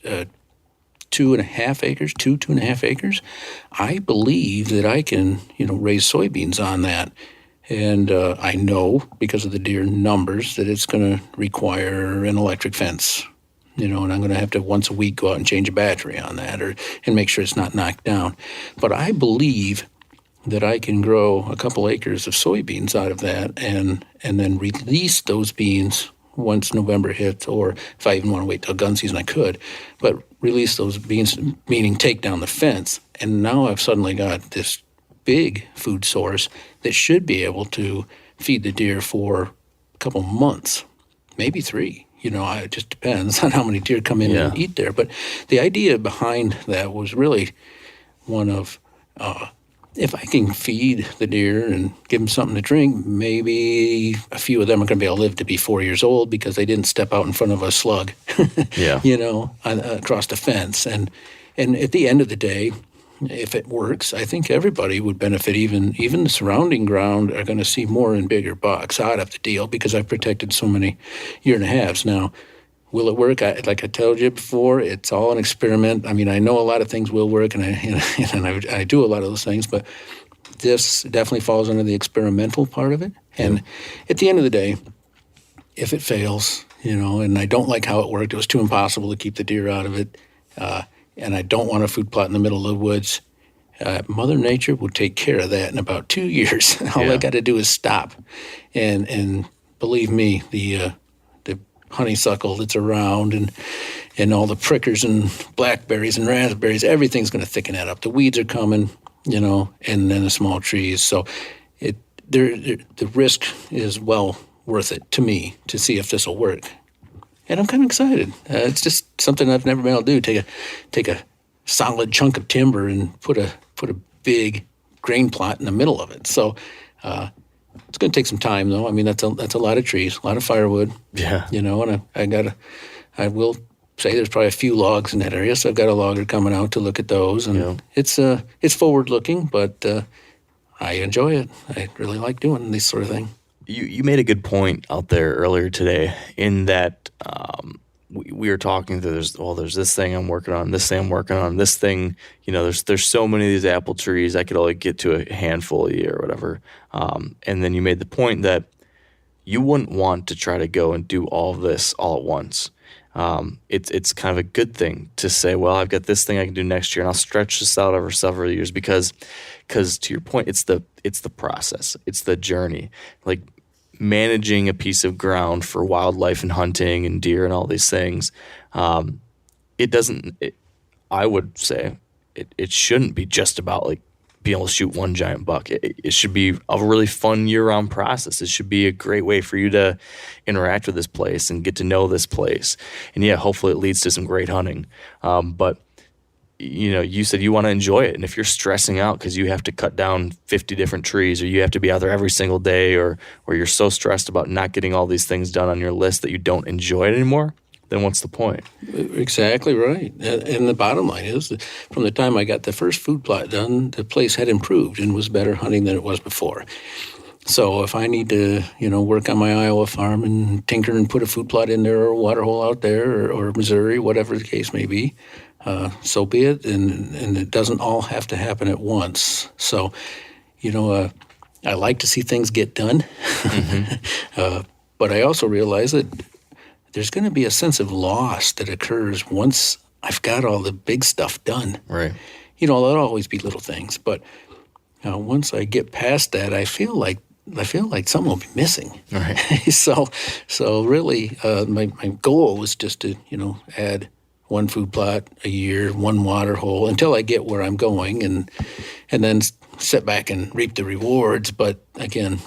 2.5 acres, I believe that I can, raise soybeans on that. And I know because of the deer numbers that it's going to require an electric fence, and I'm going to have to once a week go out and change a battery on that and make sure it's not knocked down. But I believe that I can grow a couple acres of soybeans out of that and then release those beans once November hits, or if I even want to wait till gun season, I could. But release those beans, meaning take down the fence. And now I've suddenly got this big food source that should be able to feed the deer for a couple months, maybe 3. It just depends on how many deer come in and eat there. But the idea behind that was really one of if I can feed the deer and give them something to drink, maybe a few of them are going to be able to live to be 4 years old because they didn't step out in front of a slug, across the fence. And at the end of the day, if it works, I think everybody would benefit. Even the surrounding ground are going to see more and bigger bucks out of the deal because I've protected so many 1.5 years now. Will it work? Like I told you before, it's all an experiment. I know a lot of things will work, and I do a lot of those things, but this definitely falls under the experimental part of it. And at the end of the day, if it fails, and I don't like how it worked, it was too impossible to keep the deer out of it, and I don't want a food plot in the middle of the woods, Mother Nature will take care of that in about 2 years. All I got to do is stop. And believe me, the honeysuckle that's around and all the prickers and blackberries and raspberries, everything's going to thicken that up. The weeds are coming, and then the small trees. So the risk is well worth it to me to see if this will work. And I'm kind of excited. It's just something I've never been able to do. Take a solid chunk of timber and put a big grain plot in the middle of it. So It's going to take some time, though. I mean, that's a lot of trees, a lot of firewood. Yeah. And I will say there's probably a few logs in that area, so I've got a logger coming out to look at those, and it's forward looking, but I enjoy it. I really like doing this sort of thing. You made a good point out there earlier today in that we were talking through. There's this thing I'm working on, this thing I'm working on, this thing. There's so many of these apple trees. I could only get to a handful a year or whatever. And then you made the point that you wouldn't want to try to go and do all of this all at once. It's kind of a good thing to say, well, I've got this thing I can do next year, and I'll stretch this out over several years because to your point, it's the process, it's the journey, like managing a piece of ground for wildlife and hunting and deer and all these things. I would say it shouldn't be just about like being able to shoot one giant buck. It should be a really fun year-round process. It should be a great way for you to interact with this place and get to know this place. And hopefully it leads to some great hunting. But you said you want to enjoy it. And if you're stressing out because you have to cut down 50 different trees, or you have to be out there every single day, or you're so stressed about not getting all these things done on your list that you don't enjoy it anymore, then what's the point? Exactly right. And the bottom line is that from the time I got the first food plot done, the place had improved and was better hunting than it was before. So if I need to, work on my Iowa farm and tinker and put a food plot in there or a water hole out there or Missouri, whatever the case may be, so be it. And it doesn't all have to happen at once. So, I like to see things get done. Mm-hmm. But I also realize that there's going to be a sense of loss that occurs once I've got all the big stuff done. Right. There'll always be little things, but once I get past that, I feel like something will be missing. Right. So really, my goal was just to add one food plot a year, one water hole until I get where I'm going, and then sit back and reap the rewards. But again,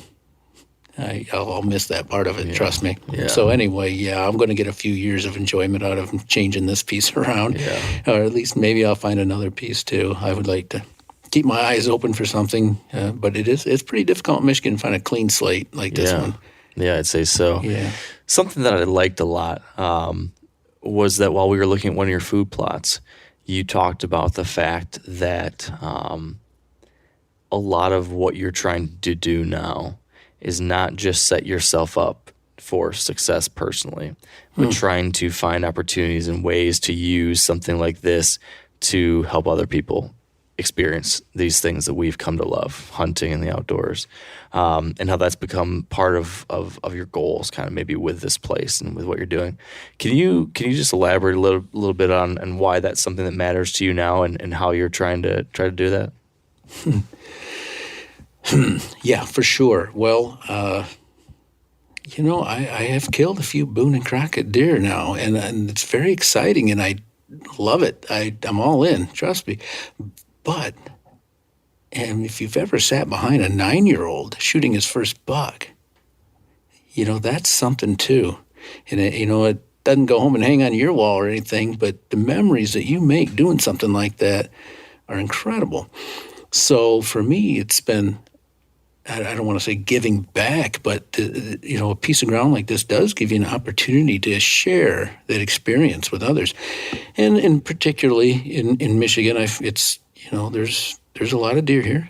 I'll miss that part of it, trust me. Yeah. So anyway, I'm going to get a few years of enjoyment out of changing this piece around. Yeah. Or at least maybe I'll find another piece too. I would like to keep my eyes open for something, but it's pretty difficult in Michigan to find a clean slate like this one. Yeah, I'd say so. Yeah. Something that I liked a lot was that while we were looking at one of your food plots, you talked about the fact that a lot of what you're trying to do now is not just set yourself up for success personally, but trying to find opportunities and ways to use something like this to help other people experience these things that we've come to love, hunting and the outdoors, and how that's become part of your goals, kind of maybe with this place and with what you're doing. Can you just elaborate a little bit on why that's something that matters to you now and how you're trying to do that? Yeah, for sure. Well, I have killed a few Boone and Crockett deer now, and it's very exciting, and I love it. I'm all in, trust me. But, and if you've ever sat behind a 9-year-old shooting his first buck, that's something too. And it doesn't go home and hang on your wall or anything, but the memories that you make doing something like that are incredible. So for me, it's been, I don't want to say giving back, but a piece of ground like this does give you an opportunity to share that experience with others, and particularly in Michigan, there's a lot of deer here,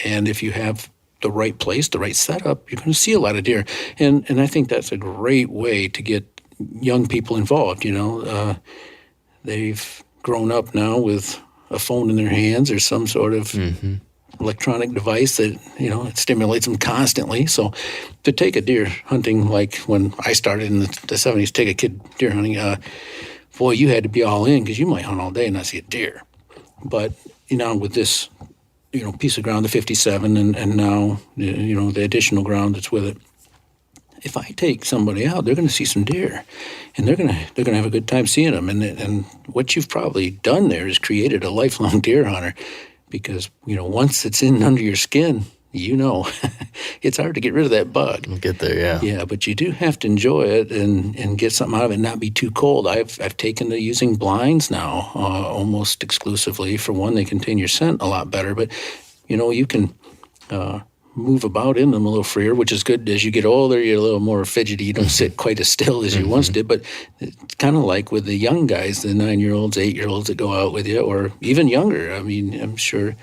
and if you have the right place, the right setup, you're going to see a lot of deer, and I think that's a great way to get young people involved. They've grown up now with a phone in their hands or some sort of electronic device that, it stimulates them constantly. So to take a deer hunting, like when I started in the 70s, take a kid deer hunting, boy, you had to be all in because you might hunt all day and not see a deer. But, with this, piece of ground, the 57, and now, the additional ground that's with it, if I take somebody out, they're going to see some deer, and they're going to have a good time seeing them. And what you've probably done there is created a lifelong deer hunter, because once it's in under your skin, it's hard to get rid of that bug. We'll get there, yeah. Yeah, but you do have to enjoy it and get something out of it, and not be too cold. I've taken to using blinds now, almost exclusively. For one, they contain your scent a lot better, but you can. move about in them a little freer, which is good. As you get older, you're a little more fidgety. You don't sit quite as still as you once did. But it's kind of like with the young guys, the 9-year-olds, 8-year-olds that go out with you, or even younger. I mean, I'm sure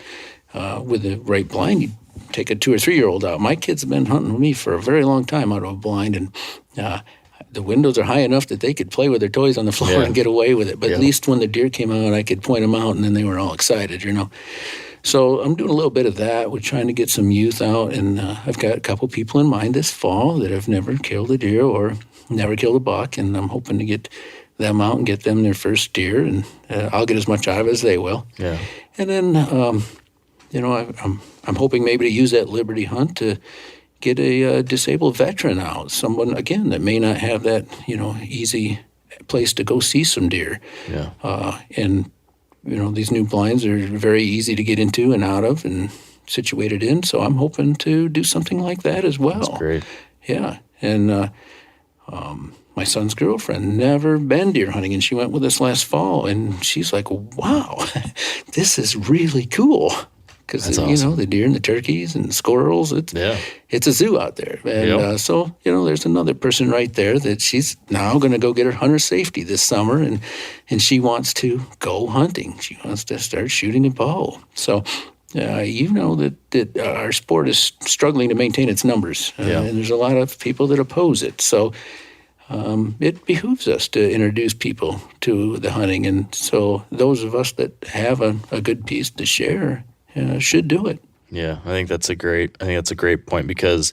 with the right blind, you take a 2 or 3-year-old out. My kids have been hunting with me for a very long time out of a blind, and the windows are high enough that they could play with their toys on the floor and get away with it. But at least when the deer came out, I could point them out, and then they were all excited, you know. So I'm doing a little bit of that. We're trying to get some youth out, and I've got a couple people in mind this fall that have never killed a deer or never killed a buck, and I'm hoping to get them out and get them their first deer, and I'll get as much out of it as they will. Yeah. And then, you know, I'm hoping maybe to use that Liberty hunt to get a disabled veteran out, someone, again, that may not have that, you know, easy place to go see some deer. Yeah. And, you know, these new blinds are very easy to get into and out of and situated in, so I'm hoping to do something like that as well. That's great. Yeah. And my son's girlfriend never been deer hunting, and she went with us last fall, and she's like, wow, this is really cool. Because, you know, the deer and the turkeys and squirrels, it's a zoo out there. And so, you know, there's another person right there that she's now going to go get her hunter safety this summer, and she wants to go hunting. She wants to start shooting a bow. So, you know that our sport is struggling to maintain its numbers, and there's a lot of people that oppose it. So it behooves us to introduce people to the hunting. And so those of us that have a good piece to share should do it. Yeah, I think that's a great point, because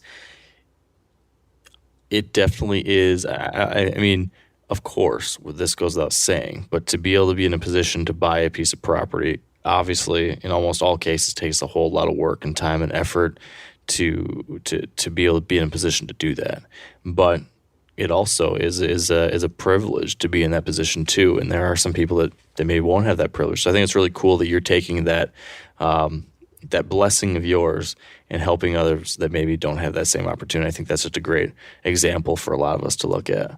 it definitely is. I mean, of course, this goes without saying, but to be able to be in a position to buy a piece of property, obviously, in almost all cases, takes a whole lot of work and time and effort to be able to be in a position to do that. But it also is a privilege to be in that position too, and there are some people that maybe won't have that privilege. So I think it's really cool that you're taking that blessing of yours and helping others that maybe don't have that same opportunity. I think that's just a great example for a lot of us to look at.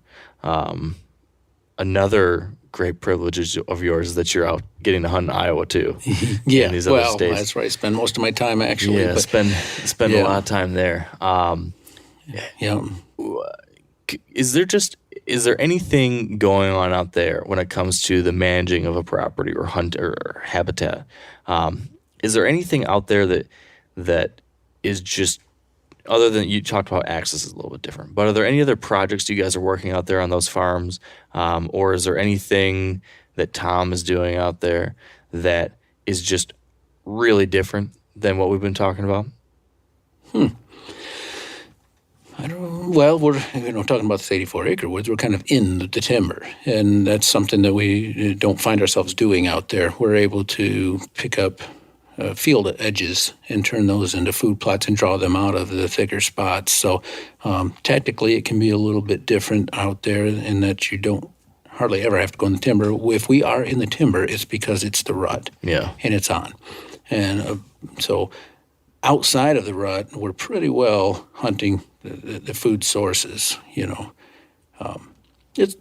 Another great privilege of yours is that you're out getting to hunt in Iowa too. Yeah, in these other states. That's where I spend most of my time actually. Yeah, but, spend a lot of time there. Is there anything going on out there when it comes to the managing of a property or hunt or habitat? Is there anything out there that is just, other than, you talked about access is a little bit different, but are there any other projects you guys are working out there on those farms? Or is there anything that Tom is doing out there that is just really different than what we've been talking about? I don't know. Well, we're talking about this 84-acre woods. We're kind of in the timber, and that's something that we don't find ourselves doing out there. We're able to pick up field edges and turn those into food plots and draw them out of the thicker spots. So tactically, it can be a little bit different out there in that you don't hardly ever have to go in the timber. If we are in the timber, it's because it's the rut, and it's on. And so outside of the rut, we're pretty well hunting the food sources, you know.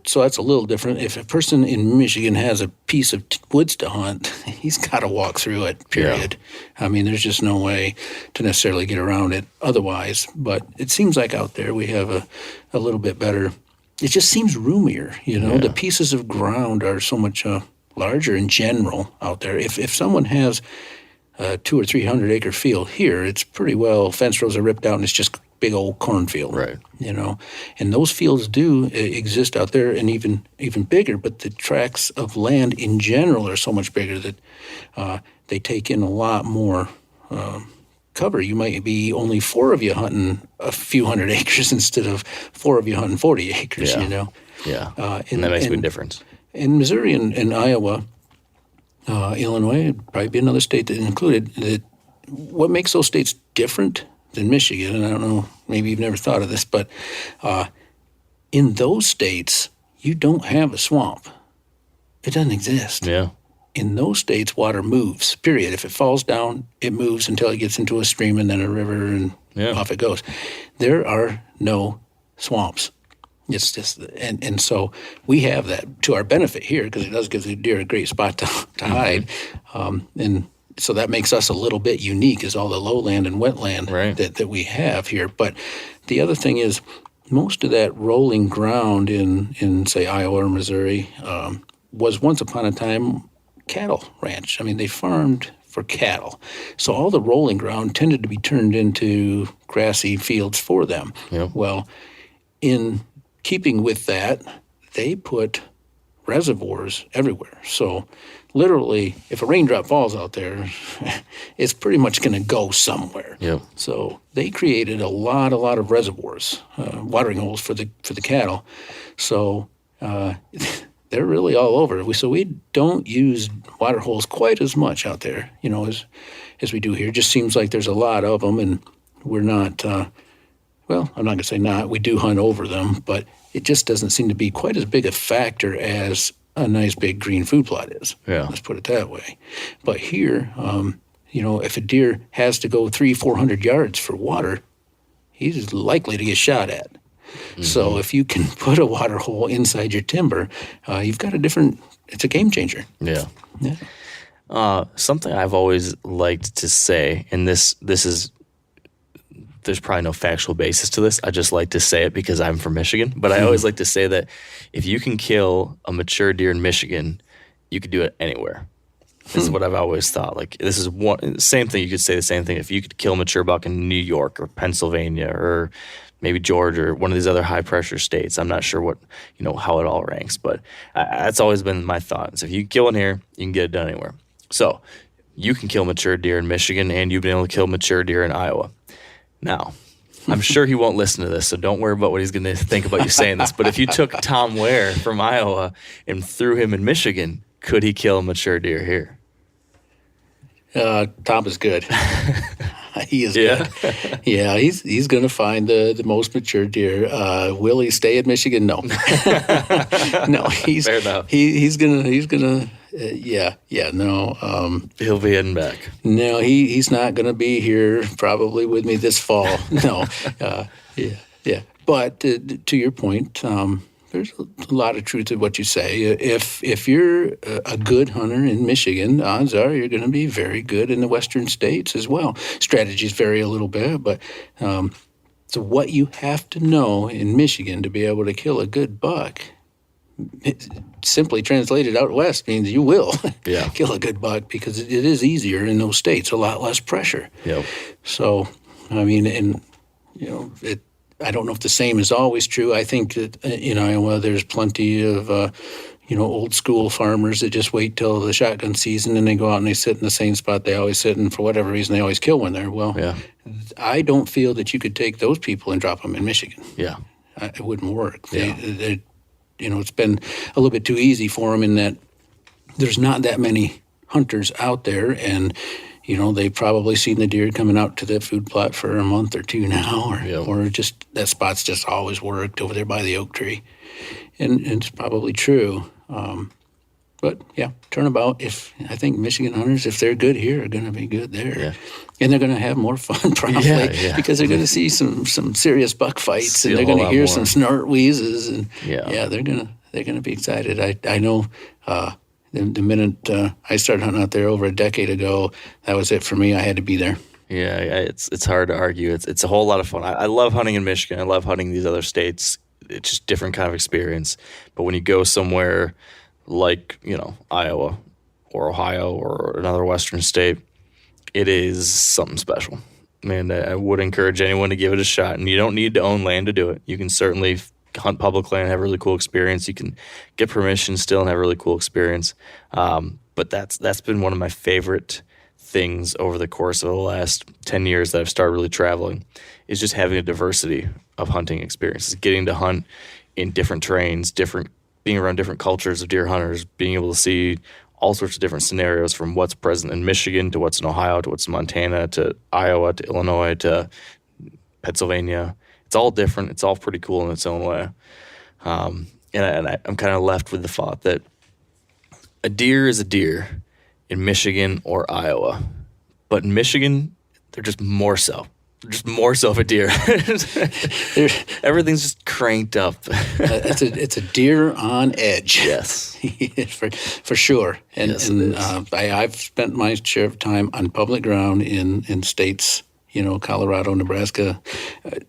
So that's a little different. If a person in Michigan has a piece of woods to hunt, he's got to walk through it, period. Yeah. I mean, there's just no way to necessarily get around it otherwise. But it seems like out there we have a little bit better. It just seems roomier, you know. Yeah. The pieces of ground are so much larger in general out there. If someone has a 200 or 300 acre field here, it's pretty well, fence rows are ripped out and it's just big old cornfield, right? You know, and those fields do exist out there, and even bigger. But the tracts of land in general are so much bigger that they take in a lot more cover. You might be only 4 of you hunting a few hundred acres instead of 4 of you hunting 40 acres. You know, and that makes a big difference. In Missouri and Iowa, Illinois would probably be another state that included that. What makes those states different than Michigan, and I don't know, maybe you've never thought of this, but in those states, you don't have a swamp. It doesn't exist. Yeah. In those states, water moves, period. If it falls down, it moves until it gets into a stream and then a river, and off it goes. There are no swamps. It's just, and so we have that to our benefit here, because it does give the deer a great spot to hide. And so that makes us a little bit unique, is all the lowland and wetland Right. that we have here. But the other thing is, most of that rolling ground in say, Iowa or Missouri was once upon a time cattle ranch. I mean, they farmed for cattle. So all the rolling ground tended to be turned into grassy fields for them. Yep. Well, in keeping with that, they put reservoirs everywhere. So literally, if a raindrop falls out there, it's pretty much going to go somewhere. Yep. So they created a lot of reservoirs, watering holes for the cattle. So they're really all over. So we don't use water holes quite as much out there, as we do here. It just seems like there's a lot of them, and we're not. Well, I'm not going to say not. We do hunt over them, but it just doesn't seem to be quite as big a factor as a nice big green food plot is. Yeah. Let's put it that way. But here, if a deer has to go 300-400 yards for water, he's likely to get shot at. Mm-hmm. So if you can put a water hole inside your timber, you've got it's a game changer. Yeah. Yeah. Something I've always liked to say, and this is, there's probably no factual basis to this. I just like to say it because I'm from Michigan. But I always like to say that if you can kill a mature deer in Michigan, you could do it anywhere. This is what I've always thought. Like, this is same thing. You could say the same thing if you could kill a mature buck in New York or Pennsylvania or maybe Georgia or one of these other high pressure states. I'm not sure how it all ranks, but that's always been my thought. So if you can kill one here, you can get it done anywhere. So you can kill mature deer in Michigan, and you've been able to kill mature deer in Iowa. Now, I'm sure he won't listen to this, so don't worry about what he's going to think about you saying this. But if you took Tom Ware from Iowa and threw him in Michigan, could he kill a mature deer here? Tom is good. He is good. Yeah, he's going to find the most mature deer. Will he stay in Michigan? No. No, Fair enough. He's gonna. No. He'll be heading back. No, he's not going to be here probably with me this fall. No. Yeah. But to your point, there's a lot of truth to what you say. If you're a good hunter in Michigan, odds are you're going to be very good in the western states as well. Strategies vary a little bit, but so what you have to know in Michigan to be able to kill a good buck, simply translated out west, means you will kill a good buck because it is easier in those states, a lot less pressure. Yep. So, I mean, I don't know if the same is always true. I think that in Iowa there's plenty of old school farmers that just wait till the shotgun season and they go out and they sit in the same spot they always sit, and for whatever reason they always kill one there. Well, I don't feel that you could take those people and drop them in Michigan. Yeah, it wouldn't work. It's been a little bit too easy for them in that there's not that many hunters out there, and they've probably seen the deer coming out to the food plot for a month or two now, or just that spot's just always worked over there by the oak tree, and it's probably true. But yeah, turnabout. I think Michigan hunters, if they're good here, are going to be good there, and they're going to have more fun probably because they're going to see some serious buck fights, and they're going to hear some snort wheezes, and they're going to be excited. I know. The minute I started hunting out there over a decade ago, that was it for me. I had to be there. Yeah, it's hard to argue. It's a whole lot of fun. I love hunting in Michigan. I love hunting these other states. It's just different kind of experience. But when you go somewhere like Iowa or Ohio or another Western state, it is something special. Man, I would encourage anyone to give it a shot. And you don't need to own land to do it. You can certainly hunt public land, have a really cool experience. You can get permission still and have a really cool experience. But that's been one of my favorite things over the course of the last 10 years that I've started really traveling, is just having a diversity of hunting experiences, getting to hunt in different terrains, being around different cultures of deer hunters, being able to see all sorts of different scenarios from what's present in Michigan to what's in Ohio to what's in Montana to Iowa to Illinois to Pennsylvania. It's all different. It's all pretty cool in its own way. And I'm kind of left with the thought that a deer is a deer in Michigan or Iowa. But in Michigan, they're just more so. just more so of a deer. Everything's just cranked up. It's a deer on edge. Yes. for sure. And, Yes, and I've spent my share of time on public ground in states, Colorado, Nebraska,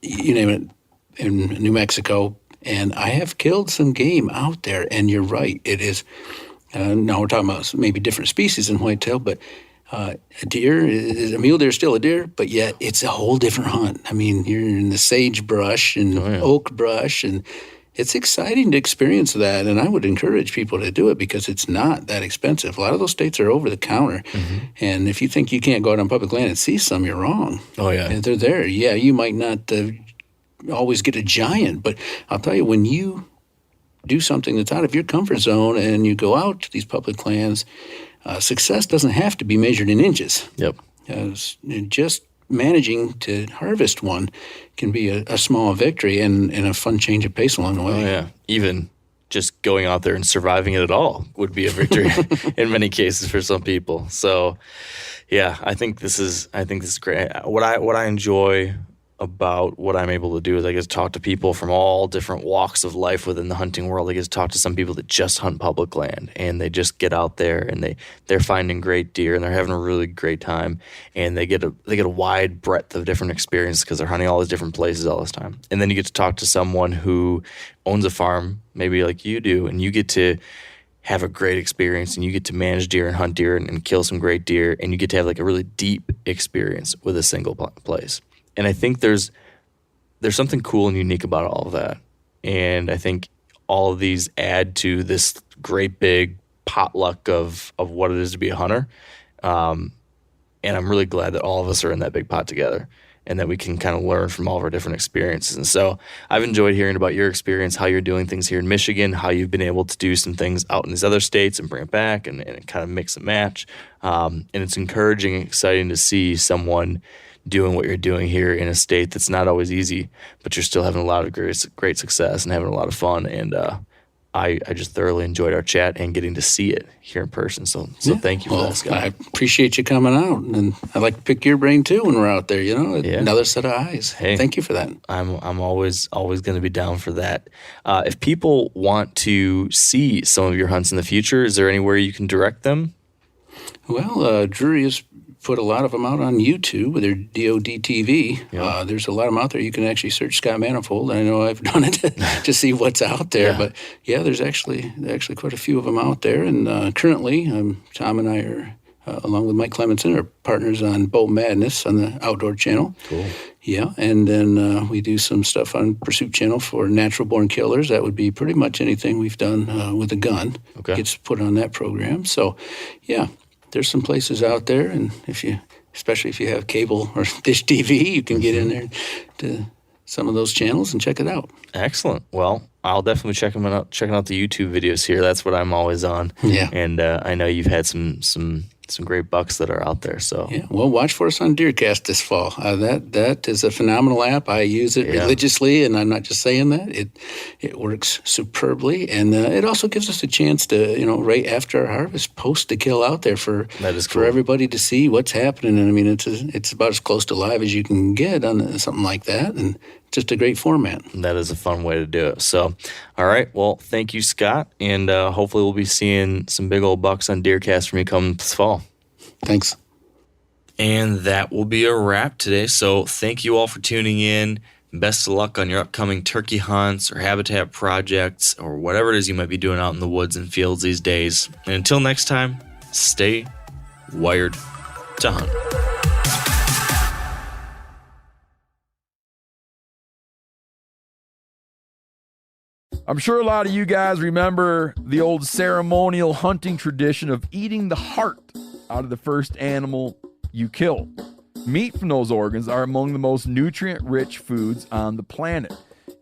you name it, in New Mexico. And I have killed some game out there. And you're right. It is, now we're talking about maybe different species than whitetail, but a mule deer is still a deer, but yet it's a whole different hunt. I mean, you're in the sagebrush and oak brush, and it's exciting to experience that. And I would encourage people to do it because it's not that expensive. A lot of those states are over the counter. And if you think you can't go out on public land and see some, you're wrong. Oh, yeah. And they're there. Yeah, you might not always get a giant, but I'll tell you, when you do something that's out of your comfort zone and you go out to these public lands, success doesn't have to be measured in inches. Yep. Just managing to harvest one can be a small victory and a fun change of pace along the way. Oh, yeah. Even just going out there and surviving it at all would be a victory in many cases for some people. So, yeah, I think this is great. What I enjoy about what I'm able to do is I get to talk to people from all different walks of life within the hunting world. I get to talk to some people that just hunt public land, and they just get out there and they're finding great deer and they're having a really great time, and they get a wide breadth of different experiences because they're hunting all these different places all this time. And then you get to talk to someone who owns a farm, maybe like you do, and you get to have a great experience, and you get to manage deer and hunt deer and kill some great deer, and you get to have like a really deep experience with a single place. And I think there's something cool and unique about all of that. And I think all of these add to this great big potluck of what it is to be a hunter. And I'm really glad that all of us are in that big pot together and that we can kind of learn from all of our different experiences. And so I've enjoyed hearing about your experience, how you're doing things here in Michigan, how you've been able to do some things out in these other states and bring it back and kind of mix and match. And it's encouraging and exciting to see someone doing what you're doing here in a state that's not always easy, but you're still having a lot of great success and having a lot of fun. And I just thoroughly enjoyed our chat and getting to see it here in person. So thank you for that, Scott. I appreciate you coming out, and I'd like to pick your brain too when we're out there. Another set of eyes. Hey, thank you for that. I'm always going to be down for that. If people want to see some of your hunts in the future, is there anywhere you can direct them? Well, Drury has put a lot of them out on YouTube with their DOD TV. Yeah. There's a lot of them out there. You can actually search Scott Manifold. I know I've done it to see what's out there. Yeah. But yeah, there's actually quite a few of them out there. And currently, Tom and I are, along with Mike Clemenson, are partners on Bow Madness on the Outdoor Channel. Cool. Yeah, and then we do some stuff on Pursuit Channel for Natural Born Killers. That would be pretty much anything we've done with a gun. Okay. Gets put on that program. So, yeah. There's some places out there, and especially if you have cable or dish TV, you can get in there to some of those channels and check it out. Excellent. Well, I'll definitely checking out the YouTube videos here. That's what I'm always on. Yeah. And I know you've had some great bucks that are out there. So yeah, well, watch for us on DeerCast this fall. That is a phenomenal app. I use it religiously, and I'm not just saying that. It works superbly, and it also gives us a chance to, right after our harvest, post the kill out there for everybody to see what's happening. And I mean, it's about as close to live as you can get on something like that, and just a great format. That is a fun way to do it. So, all right. Well, thank you, Scott, and hopefully we'll be seeing some big old bucks on DeerCast from you come this fall. Thanks. And that will be a wrap today. So thank you all for tuning in. Best of luck on your upcoming turkey hunts or habitat projects or whatever it is you might be doing out in the woods and fields these days. And until next time, stay wired to hunt. I'm sure a lot of you guys remember the old ceremonial hunting tradition of eating the heart out of the first animal you kill. Meat from those organs are among the most nutrient-rich foods on the planet.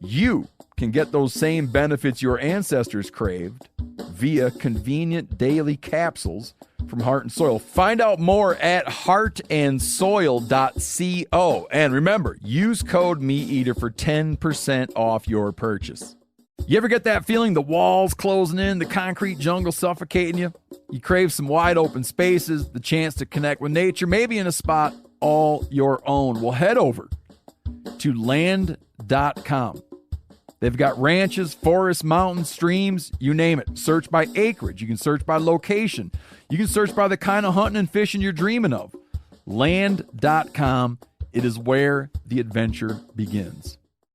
You can get those same benefits your ancestors craved via convenient daily capsules from Heart and Soil. Find out more at heartandsoil.co. And remember, use code MeatEater for 10% off your purchase. You ever get that feeling the walls closing in, the concrete jungle suffocating you? You crave some wide open spaces, the chance to connect with nature, maybe in a spot all your own. Well, head over to land.com. They've got ranches, forests, mountains, streams, you name it. Search by acreage. You can search by location. You can search by the kind of hunting and fishing you're dreaming of. Land.com. It is where the adventure begins.